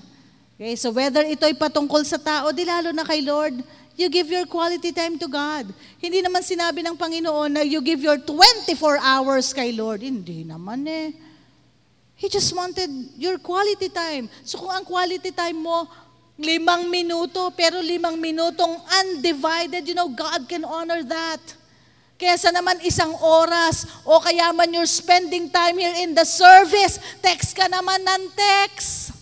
Okay? So, whether ito'y patungkol sa tao, di lalo na kay Lord, you give your quality time to God. Hindi naman sinabi ng Panginoon na you give your 24 hours kay Lord. Hindi naman eh. He just wanted your quality time. So kung ang quality time mo, 5 minuto, pero 5 minutong undivided, you know, God can honor that. Kesa naman 1 oras, o kaya man you're spending time here in the service, text ka naman ng text.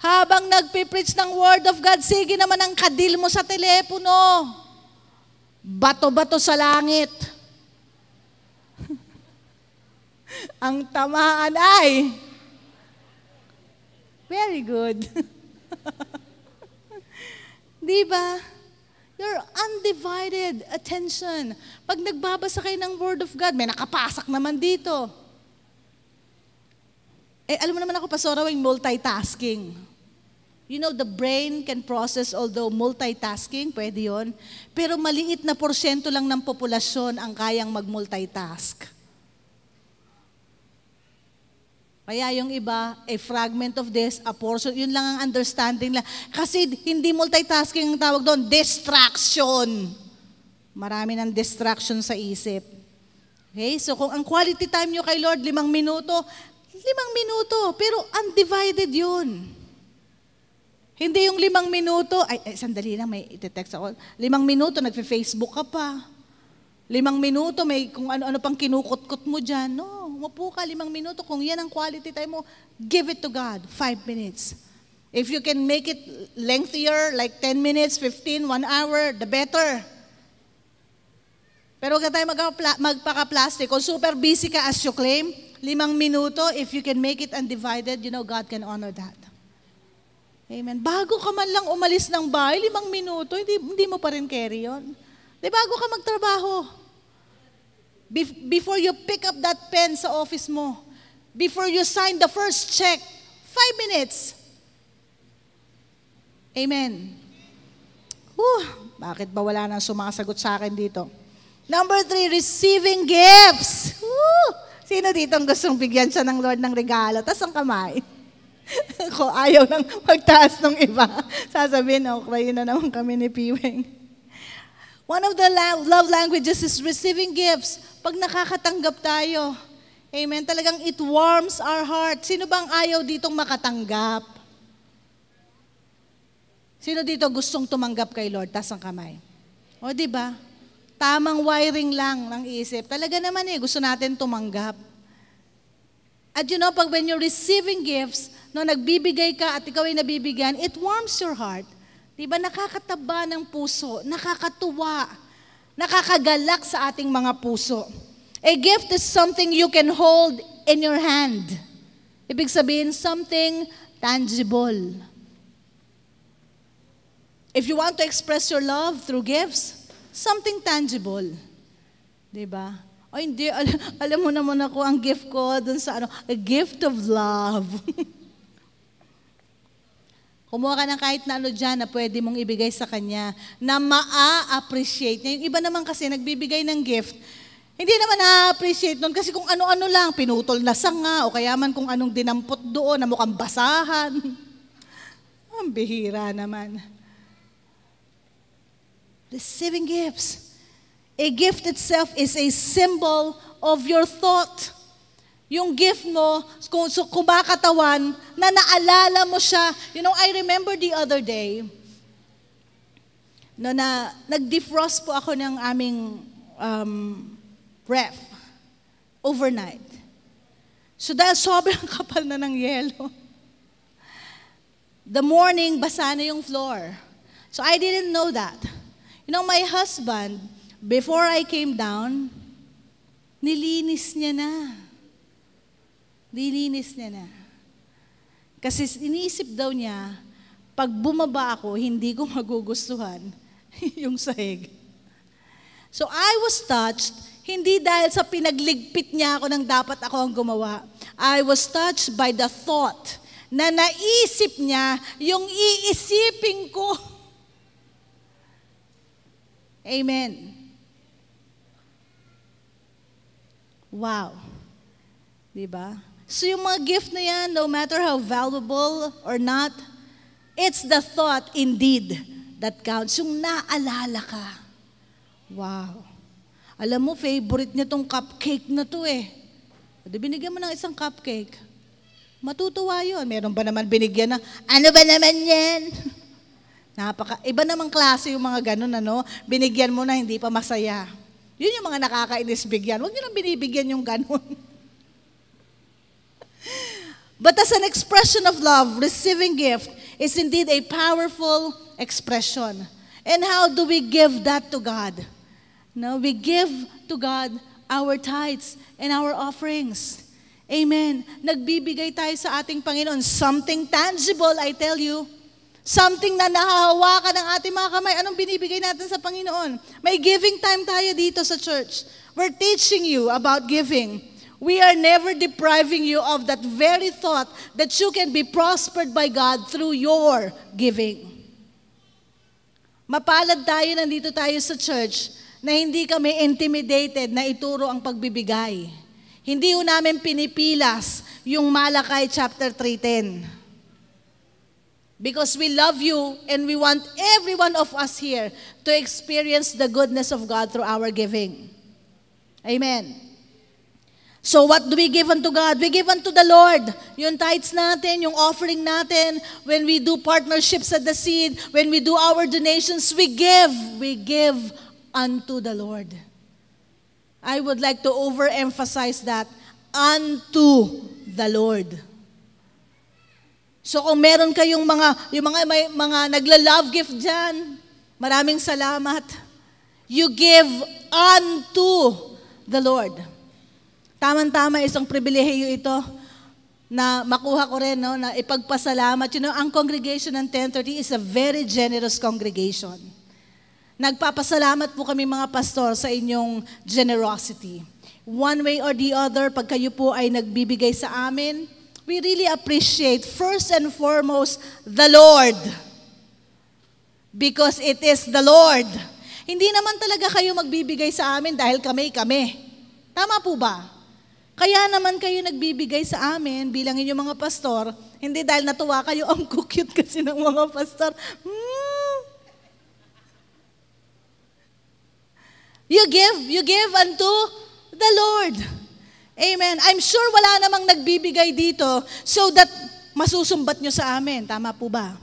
Habang nagpipreach ng Word of God, sige naman ang kadil mo sa telepono. Bato-bato sa langit. Ang tamaan ay, very good. Diba? Your undivided attention. Pag nagbabasa kayo ng Word of God, may nakapasak naman dito. Eh, alam mo naman ako, Pastora, yung multitasking. You know, the brain can process, although multitasking, pwede yun. Pero maliit na porsyento lang ng populasyon ang kayang mag-multitask. Kaya yung iba, a fragment of this, a portion, yun lang ang understanding lang. Kasi hindi multitasking ang tawag doon, distraction. Marami ng distraction sa isip. Okay, so kung ang quality time nyo kay Lord, 5 minuto, 5 minuto, pero undivided yun. Hindi yung 5 minuto, sandali lang, may iti-text ako. 5 minuto, nagfe-Facebook ka pa. 5 minuto, may kung ano-ano pang kinukot-kot mo dyan. No, umapo ka 5 minuto. Kung yan ang quality time mo, give it to God, 5 minutes. If you can make it lengthier, like 10 minutes, 15, 1 hour, the better. Pero huwag na tayo magpaka-plastic. Kung super busy ka as you claim, 5 minuto, if you can make it undivided, you know God can honor that. Amen. Bago ka man lang umalis ng bahay, 5 minuto, hindi mo pa rin carry yun. Di bago ka magtrabaho. Before you pick up that pen sa office mo, before you sign the first check, 5 minutes. Amen. Bakit ba wala nang sumasagot sa akin dito? Number 3, receiving gifts. Sino dito ang gustong bigyan siya ng Lord ng regalo? Tas ang kamay. Kung ayaw nang magtaas ng iba, sasabihin, krayin na naman kami ni Piweng. One of the love languages is receiving gifts. Pag nakakatanggap tayo, amen, talagang it warms our heart. Sino bang ayaw ditong makatanggap? Sino dito gustong tumanggap kay Lord? Taas ang kamay. O, di ba? Tamang wiring lang ng isip. Talaga naman gusto natin tumanggap. At you know, pag when you're receiving gifts, no, nagbibigay ka at ikaw ay nabibigyan, it warms your heart. Diba, nakakataba ng puso, nakakatuwa, nakakagalak sa ating mga puso. A gift is something you can hold in your hand. Ibig sabihin, something tangible. If you want to express your love through gifts, something tangible. Diba? O hindi, alam mo naman ako, ang gift ko dun sa a gift of love. Kumuha ka ng kahit na dyan na pwede mong ibigay sa kanya na maa-appreciate niya. Yung iba naman kasi nagbibigay ng gift, hindi naman na-appreciate nun kasi kung ano-ano lang, pinutol na sanga o kaya man kung anong dinampot doon na mukhang basahan. Ang bihira naman. Receiving gifts. A gift itself is a symbol of your thought. Yung gift mo, kung kumakatawan, na naalala mo siya. You know, I remember the other day, no, na nag-defrost po ako ng aming ref overnight. So dahil sobrang kapal na ng yelo, the morning, basa na yung floor. So I didn't know that. You know, my husband, before I came down, nilinis niya na. Nilinis niya na. Kasi iniisip daw niya, pag bumaba ako, hindi ko magugustuhan yung sahig. So I was touched, hindi dahil sa pinagligpit niya ako ng dapat ako ang gumawa. I was touched by the thought na naisip niya yung iisipin ko. Amen. Wow. Diba? So yung mga gift na yan, no matter how valuable or not, it's the thought indeed that counts. Yung naalala ka. Wow. Alam mo, favorite niya tong cupcake na to eh. Binigyan mo ng isang cupcake. Matutuwa yun. Meron ba naman binigyan na, ano ba naman yan? Iba namang klase yung mga ganun, ano? Binigyan mo na hindi pa masaya. Yun yung mga nakakainis bigyan. Huwag nyo lang binibigyan yung ganun. But as an expression of love, receiving gift is indeed a powerful expression. And how do we give that to God? No, we give to God our tithes and our offerings. Amen. Nagbibigay tayo sa ating Panginoon. Something tangible, I tell you. Something na nahahawakan ng ating mga kamay. Anong binibigay natin sa Panginoon? May giving time tayo dito sa church. We're teaching you about giving. We are never depriving you of that very thought that you can be prospered by God through your giving. Mapalad tayo, nandito tayo sa church, na hindi kami intimidated na ituro ang pagbibigay. Hindi ho namin pinipilas yung Malakay chapter 3:10. Because we love you and we want every one of us here to experience the goodness of God through our giving. Amen. So what do we give unto God? We give unto the Lord. Yung tithes natin, yung offering natin, when we do partnerships at the seed, when we do our donations, we give unto the Lord. I would like to overemphasize that, unto the Lord. So kung meron kayong may mga nagla-love gift dyan, maraming salamat. You give unto the Lord. Tama-tama, isang pribilehiyo ito na makuha ko rin, no, na ipagpasalamat. You know, ang congregation ng 1030 is a very generous congregation. Nagpapasalamat po kami mga pastor sa inyong generosity. One way or the other, pag kayo po ay nagbibigay sa amin, we really appreciate first and foremost the Lord. Because it is the Lord. Hindi naman talaga kayo magbibigay sa amin dahil kami. Tama po ba? Kaya naman kayo nagbibigay sa amin bilang inyong mga pastor, hindi dahil natuwa kayo, ang cute kasi ng mga pastor. You give unto the Lord. Amen. I'm sure wala namang nagbibigay dito so that masusumbat nyo sa amin. Tama po ba?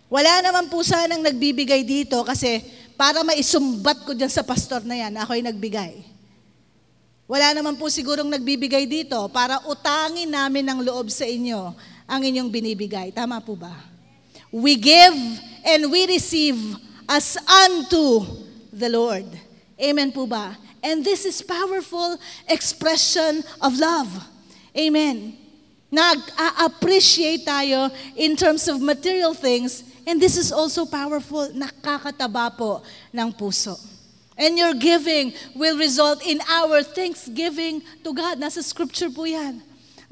Wala naman po sanang nagbibigay dito kasi para maisumbat ko dyan sa pastor na yan, ako'y nagbigay. Wala naman po sigurong nagbibigay dito para utangin namin ng loob sa inyo ang inyong binibigay. Tama po ba? We give and we receive as unto the Lord. Amen po ba? And this is powerful expression of love. Amen. Nag-appreciate tayo in terms of material things, and this is also powerful. Nakakataba po ng puso. And your giving will result in our thanksgiving to God. Nasa scripture po yan.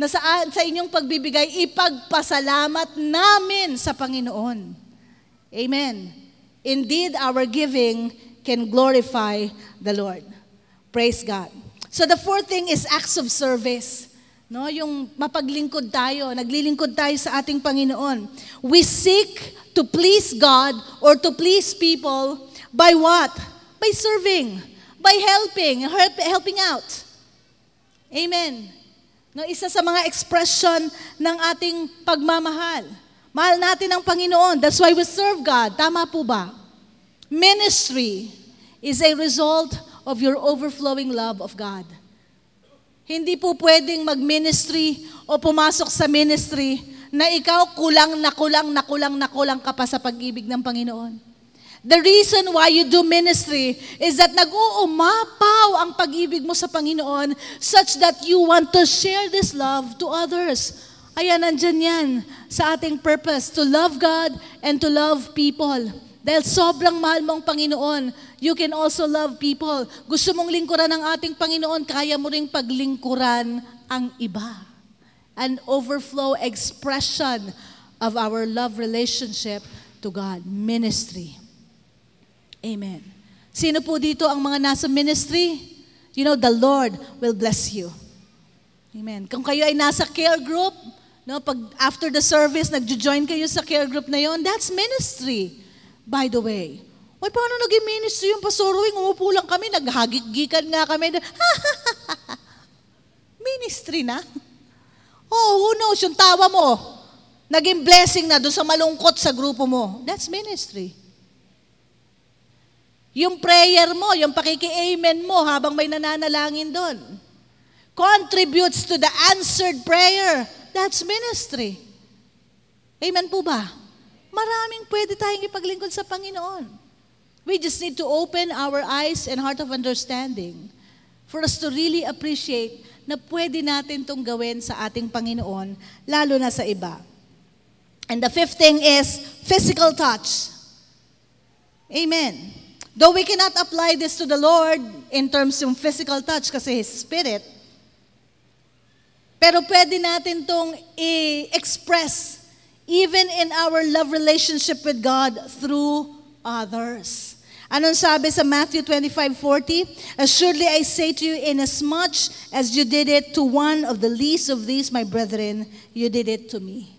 Sa inyong pagbibigay, ipagpasalamat namin sa Panginoon. Amen. Indeed, our giving can glorify the Lord. Praise God. So the fourth thing is acts of service. No, yung mapaglingkod tayo, naglilingkod tayo sa ating Panginoon. We seek to please God or to please people by what? By serving, by helping out. Amen. No, isa sa mga expression ng ating pagmamahal. Mahal natin ang Panginoon. That's why we serve God. Tama po ba? Ministry is a result of your overflowing love of God. Hindi po pwedeng mag-ministry o pumasok sa ministry na ikaw kulang ka pa sa pag-ibig ng Panginoon. The reason why you do ministry is that nag-uumapaw ang pag-ibig mo sa Panginoon such that you want to share this love to others. Ayan, nandyan yan sa ating purpose, to love God and to love people. Dahil sobrang mahal mong Panginoon, you can also love people. Gusto mong lingkuran ang ating Panginoon, kaya mo ring paglingkuran ang iba. An overflow expression of our love relationship to God. Ministry. Amen. Sino po dito ang mga nasa ministry? You know, the Lord will bless you. Amen. Kung kayo ay nasa care group, no, pag after the service, nagjo-join kayo sa care group na yon, that's ministry, by the way. Uy, paano naging ministry yung Pastor Ruing? Umupo lang kami, naghagigikan nga kami. Ministry na? Oh, who knows, yung tawa mo, naging blessing na doon sa malungkot sa grupo mo. That's ministry. Yung prayer mo, yung pakiki-amen mo habang may nananalangin doon, contributes to the answered prayer. That's ministry. Amen po ba? Maraming pwede tayong ipaglingkod sa Panginoon. We just need to open our eyes and heart of understanding for us to really appreciate na pwede natin itong gawin sa ating Panginoon, lalo na sa iba. And the fifth thing is physical touch. Amen. Though we cannot apply this to the Lord in terms of physical touch kasi His Spirit, Pero pwede natin itong i-express even in our love relationship with God through others. Anong sabi sa Matthew 25:40? Assuredly I say to you, inasmuch as you did it to one of the least of these, my brethren, you did it to me.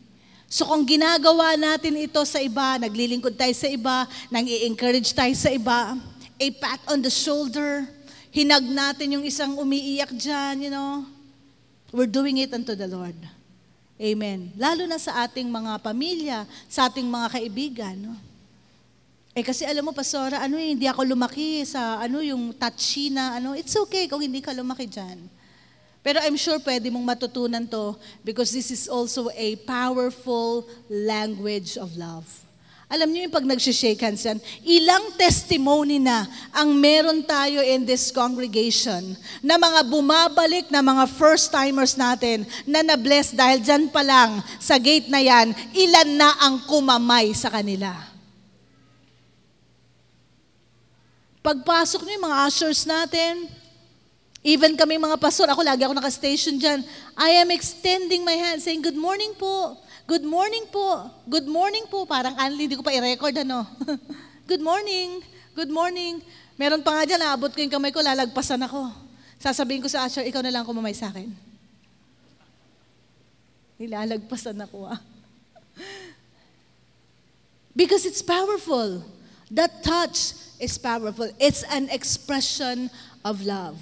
So kung ginagawa natin ito sa iba, naglilingkod tayo sa iba, nang-i-encourage tayo sa iba, a pat on the shoulder, hinag natin yung isang umiiyak dyan, we're doing it unto the Lord. Amen. Lalo na sa ating mga pamilya, sa ating mga kaibigan. Kasi alam mo, Pastora, hindi ako lumaki sa yung touchy na it's okay kung hindi ka lumaki dyan. Pero I'm sure pwede mong matutunan to because this is also a powerful language of love. Alam niyo yung pag nagsishake hands yan, ilang testimony na ang meron tayo in this congregation na mga bumabalik na mga first-timers natin na na-bless dahil dyan pa lang sa gate na yan, ilan na ang kumamay sa kanila. Pagpasok niyo yung mga ushers natin, even kami mga pastor, lagi ako naka-station dyan, I am extending my hand saying, good morning po, good morning po, good morning po. Parang hindi ko pa i-record Good morning, good morning. Meron pa nga dyan, naabot ko yung kamay ko, lalagpasan ako. Sasabihin ko sa usher, ikaw na lang kumamay sa akin. Nilalagpasan ako Because it's powerful. That touch is powerful. It's an expression of love.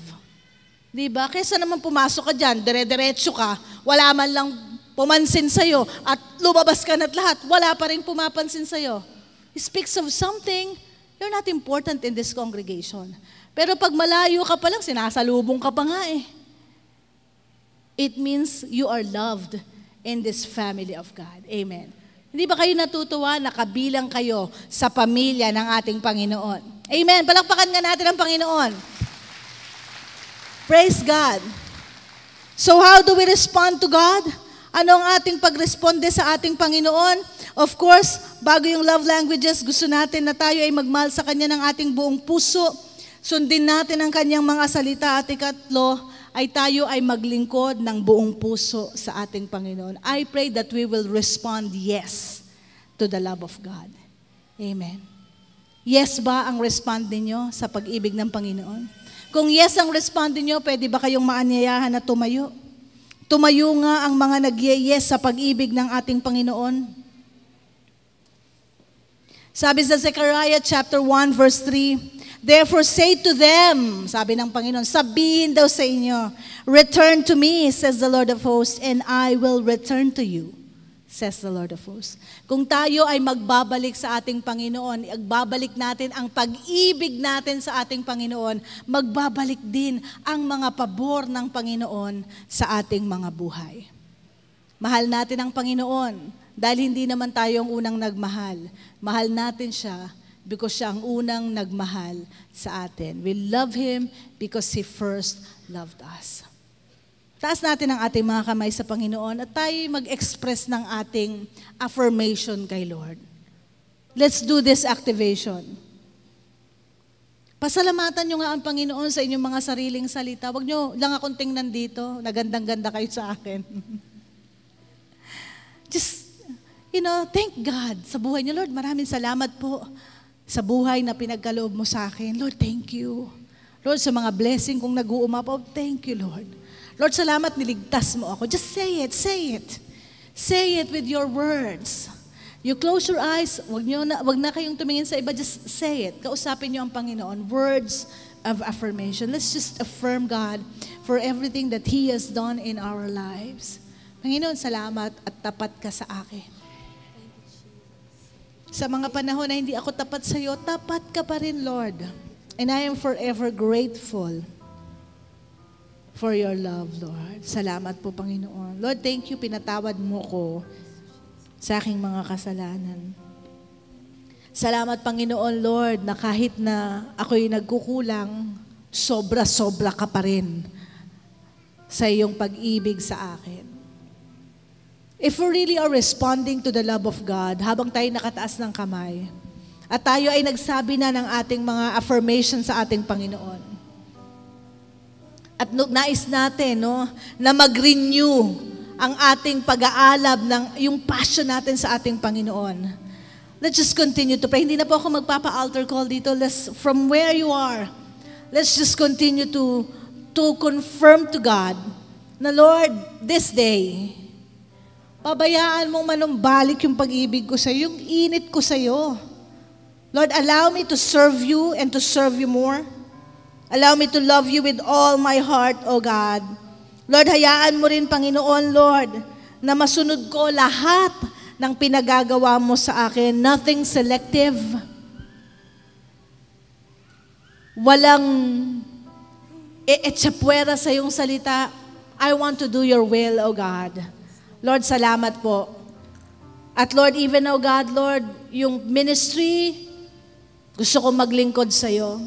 Diba? Kaysa naman pumasok ka dyan, dire-diretso ka, wala man lang pumansin sa'yo, at lumabas ka na't lahat, wala pa rin pumapansin sa'yo. It speaks of something, you're not important in this congregation. Pero pag malayo ka pa lang, sinasalubong ka pa nga It means you are loved in this family of God. Amen. Hindi ba kayo natutuwa na kabilang kayo sa pamilya ng ating Panginoon? Amen. Palakpakan nga natin ang Panginoon. Praise God. So how do we respond to God? Ano ang ating pagresponde sa ating Panginoon? Of course, bago yung love languages, gusto natin na tayo ay magmahal sa Kanya ng ating buong puso. Sundin natin ang Kanyang mga salita. At ikatlo, ay tayo ay maglingkod ng buong puso sa ating Panginoon. I pray that we will respond yes to the love of God. Amen. Yes ba ang respond ninyo sa pag-ibig ng Panginoon? Kung yes ang respond ninyo, pwede ba kayong maanyayahan na tumayo? Tumayo nga ang mga nag-yes sa pag-ibig ng ating Panginoon. Sabi sa Zechariah chapter 1 verse 3, therefore say to them, sabi ng Panginoon, sabihin daw sa inyo, return to me, says the Lord of hosts, and I will return to you, says the Lord of hosts. Kung tayo ay magbabalik sa ating Panginoon, igbabalik natin ang pag-ibig natin sa ating Panginoon, magbabalik din ang mga pabor ng Panginoon sa ating mga buhay. Mahal natin ang Panginoon dahil hindi naman tayo ang unang nagmahal. Mahal natin siya because siya ang unang nagmahal sa atin. We love Him because He first loved us. Taas natin ang ating mga kamay sa Panginoon at tayo mag-express ng ating affirmation kay Lord. Let's do this activation. Pasalamatan nyo nga ang Panginoon sa inyong mga sariling salita. Huwag nyo lang akong tingnan dito, nagandang-ganda kayo sa akin. Just, thank God sa buhay niyo. Lord, maraming salamat po sa buhay na pinagkaloob mo sa akin. Lord, thank you. Lord, sa mga blessing kong nag-uumapaw, thank you, Lord. Lord, salamat niligtas mo ako. Just say it, say it. Say it with your words. You close your eyes, wag na kayong tumingin sa iba, just say it. Kausapin niyo ang Panginoon. Words of affirmation. Let's just affirm God for everything that He has done in our lives. Panginoon, salamat at tapat ka sa akin. Sa mga panahon na hindi ako tapat sa iyo, tapat ka pa rin, Lord. And I am forever grateful for your love, Lord. Salamat po, Panginoon. Lord, thank you, pinatawad mo ko sa aking mga kasalanan. Salamat, Panginoon, Lord, na kahit na ako'y nagkukulang, sobra-sobra ka pa rin sa iyong pag-ibig sa akin. If we really are responding to the love of God, habang tayo nakataas ng kamay, at tayo ay nagsabi na ng ating mga affirmation sa ating Panginoon, At nais natin, na mag-renew ang ating pag-aalab ng yung passion natin sa ating Panginoon. Let's just continue to pray. Hindi na po ako magpapa-altar call dito. From where you are, let's just continue to confirm to God na, Lord, this day, pabayaan mong manumbalik yung pag-ibig ko sa iyo, yung init ko sa iyo. Lord, allow me to serve you and to serve you more. Allow me to love you with all my heart, O God. Lord, hayaan mo rin, Panginoon, Lord, na masunod ko lahat ng pinagagawa mo sa akin. Nothing selective. Walang etsapwera sa iyong salita. I want to do your will, O God. Lord, salamat po. At Lord, even, O God, Lord, yung ministry, gusto ko maglingkod sa iyo.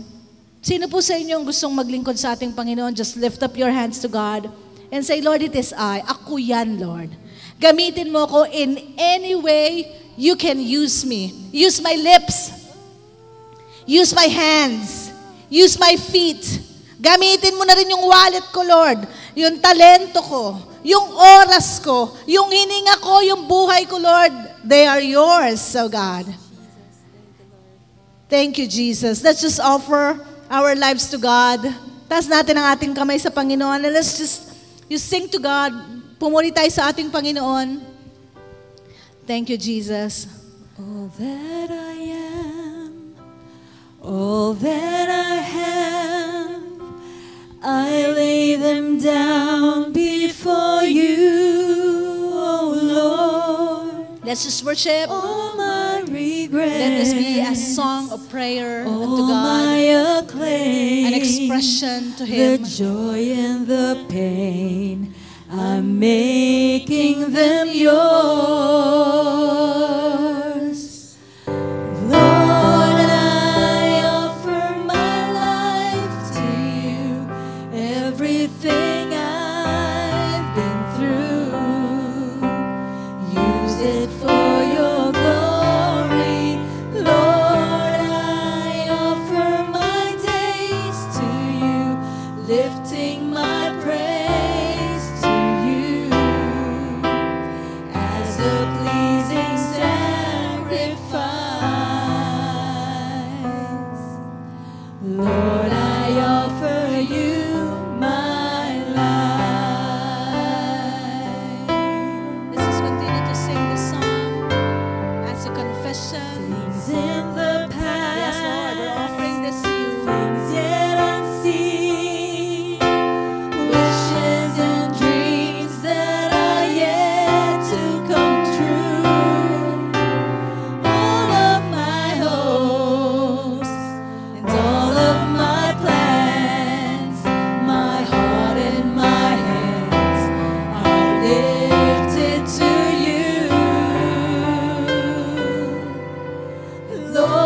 Sino po sa inyo ang gustong maglingkod sa ating Panginoon? Just lift up your hands to God and say, Lord, it is I. Ako yan, Lord. Gamitin mo ko in any way you can use me. Use my lips. Use my hands. Use my feet. Gamitin mo na rin yung wallet ko, Lord. Yung talento ko. Yung oras ko. Yung hininga ko. Yung buhay ko, Lord. They are yours, so God. Thank you, Jesus. Let's just offer our lives to God. Taas natin ang ating kamay sa Panginoon. And let's just, you sing to God. Pumuri tayo sa ating Panginoon. Thank you, Jesus. All that I am, all that I have, I lay them down before you, oh Lord. Let's just worship. All my regrets, Let this be a song of prayer unto all God. my acclaim, An expression to the Him. joy and the pain, I'm making them yours. Lord, I offer my life to you, everything I've been through. Use it for your glory. Lord, I offer my days to you, lifting my praise to you as a pleasing sacrifice. Lord, I offer you my life. Let's just continue to sing this song as a confession. Things in the past, Yes, Lord, we're offering this to you. things yet unseen, wishes and dreams that are yet to come true. All of my hopes and all of my plans, my heart and my hands are lifted to you. Lord,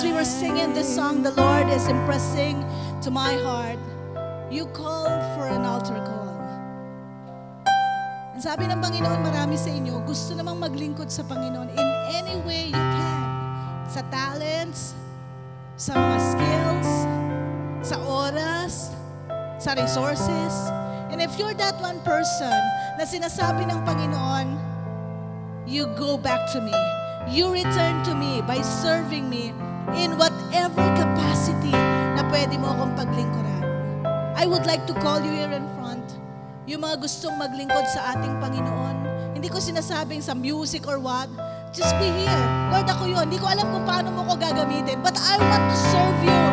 As we were singing this song, the Lord is impressing to my heart, you called for an altar call. Ang sabi ng Panginoon, marami sa inyo, gusto namang maglingkod sa Panginoon in any way you can. Sa talents, sa mga skills, sa oras, sa resources. And if you're that one person na sinasabi ng Panginoon, you go back to me. You return to me by serving me in whatever capacity na pwede mo akong paglingkuran. I would like to call you here in front. Yung mga gustong maglingkod sa ating Panginoon. Hindi ko sinasabing sa music or what. Just be here. Lord, ako yun. Hindi ko alam kung paano mo ko gagamitin. But I want to serve you.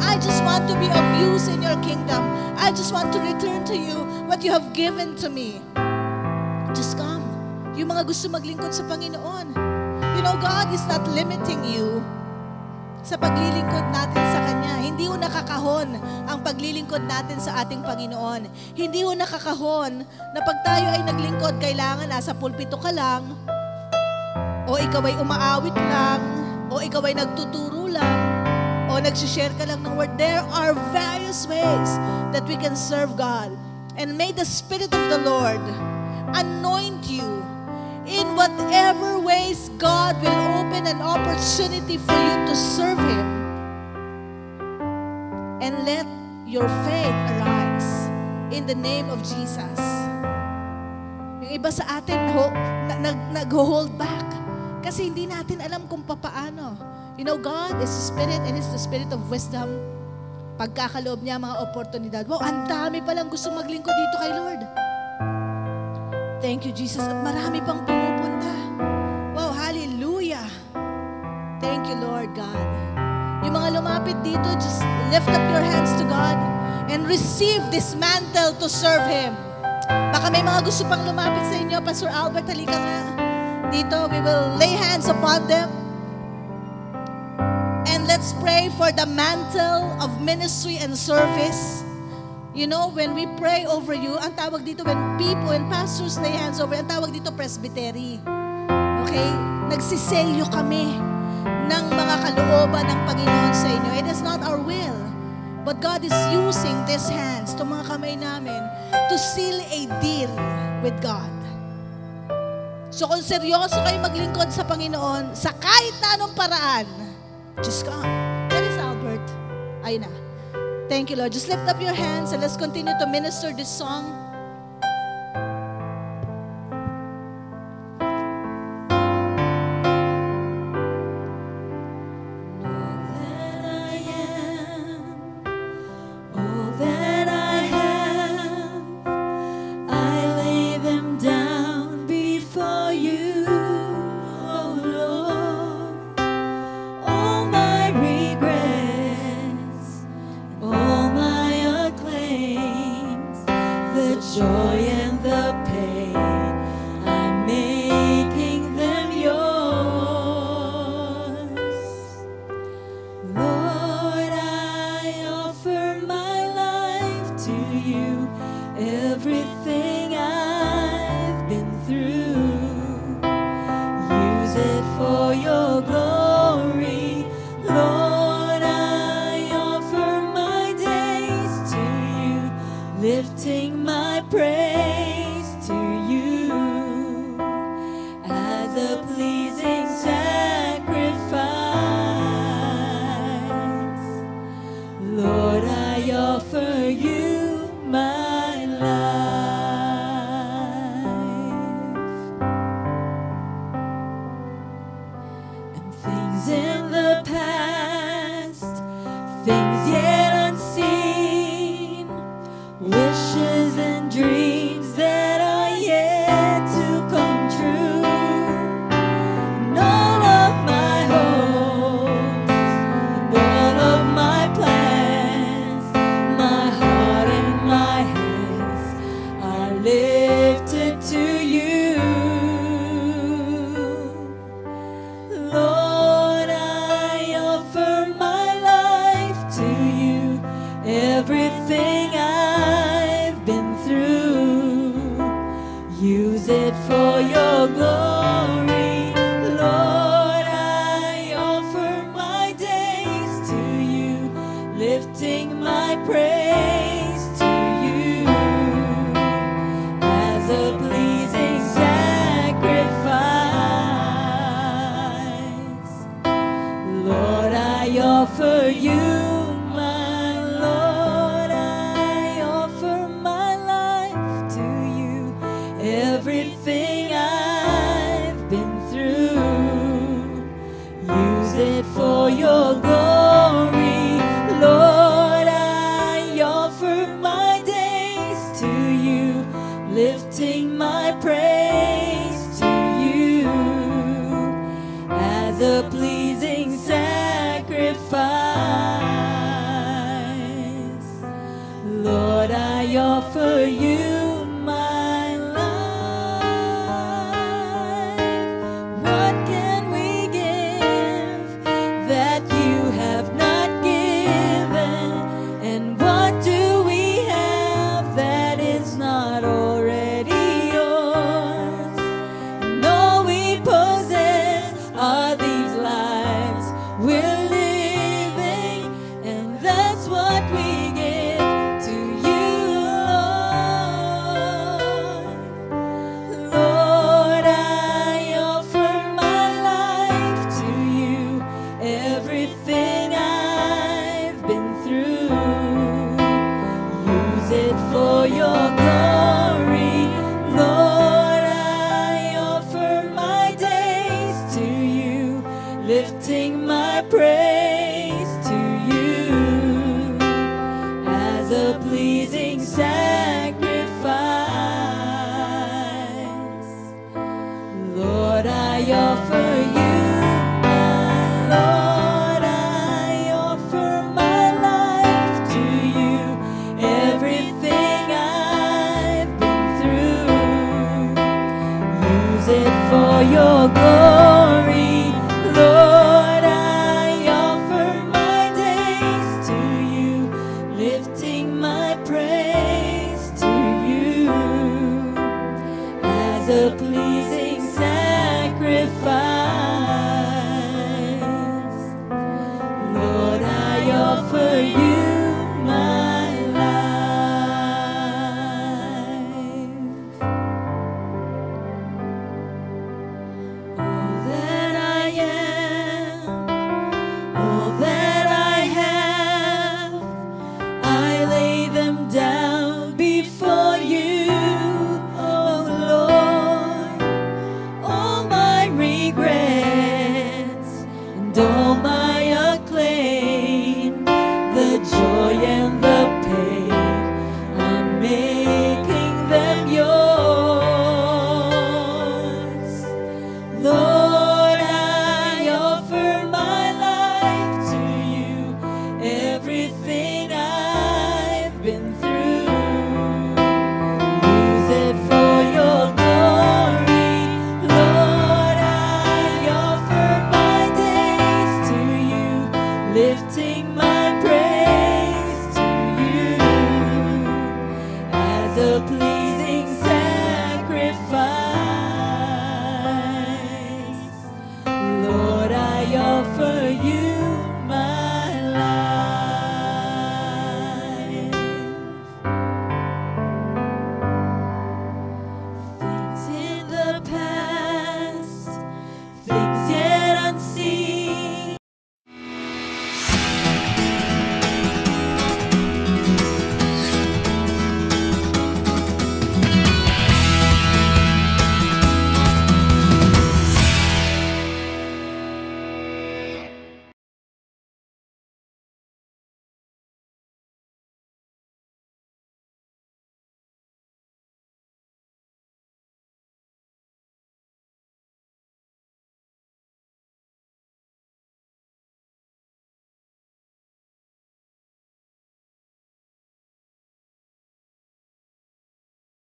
I just want to be of use in your kingdom. I just want to return to you what you have given to me. Just come. Yung mga gusto maglingkod sa Panginoon. You know, God is not limiting you sa paglilingkod natin sa Kanya. Hindi ho nakakahon ang paglilingkod natin sa ating Panginoon. Hindi ho nakakahon na pag tayo ay naglingkod, kailangan nasa pulpito ka lang, o ikaw ay umaawit lang, o ikaw ay nagtuturo lang, o nagsishare ka lang ng word. There are various ways that we can serve God. And may the Spirit of the Lord anoint you in whatever ways God will open an opportunity for you to serve Him. And let your faith arise in the name of Jesus. Yung iba sa atin nag-hold back kasi hindi natin alam kung paano. You know, God is the Spirit and is the Spirit of wisdom. Pagkakaloob niya mga oportunidad. Wow, ang dami palang gusto maglingkod dito kay Lord. Thank you, Jesus. At marami pang pumupunta. Wow, hallelujah. Thank you, Lord God. Yung mga lumapit dito, just lift up your hands to God and receive this mantle to serve Him. Baka may mga gusto pang lumapit sa inyo. Pastor Albert, halika nga. Dito, we will lay hands upon them. And let's pray for the mantle of ministry and service. You know, when we pray over you, ang tawag dito, when people and pastors lay hands over, ang tawag dito presbytery. Okay? Nagsiselyo kami ng mga kalooban ng Panginoon sa inyo. It is not our will, but God is using these hands, itong mga kamay namin, to seal a deal with God. So kung seryoso kayo maglingkod sa Panginoon, sa kahit na anong paraan, just come. That is Albert. Ayun na. Thank you, Lord. Just lift up your hands and let's continue to minister this song. The offer you, my Lord, I offer my life to you. Everything I've been through, use it for your glory. Lord, I offer my days to you, lifting my praise to you as a pleasing sacrifice. Lord, I offer you my life. What can we give that you have not given? And what do we have that is not already yours? And all we possess are these lives we're living, and that's what we give to you, Lord. Lord, I offer my life to you. Everything I've been through, use it for your glory. Lord, I offer my days to you, lifting my praise to you as a pleasing sacrifice. Lord, I offer you, my Lord, I offer my life to you. Everything I've been through, use it for your glory. Lord, I offer my days to you, lifting my praise to you as a pleasing sacrifice. Lord, I offer you my life. All that I am, all that I have, I lay them down before you, oh Lord. All my regrets and all my acclaim, the joy and the pain, I'm making them yours. Lord, I offer my life to you. Everything I've been through, use it for your glory. Lord, I offer my days to you, lifting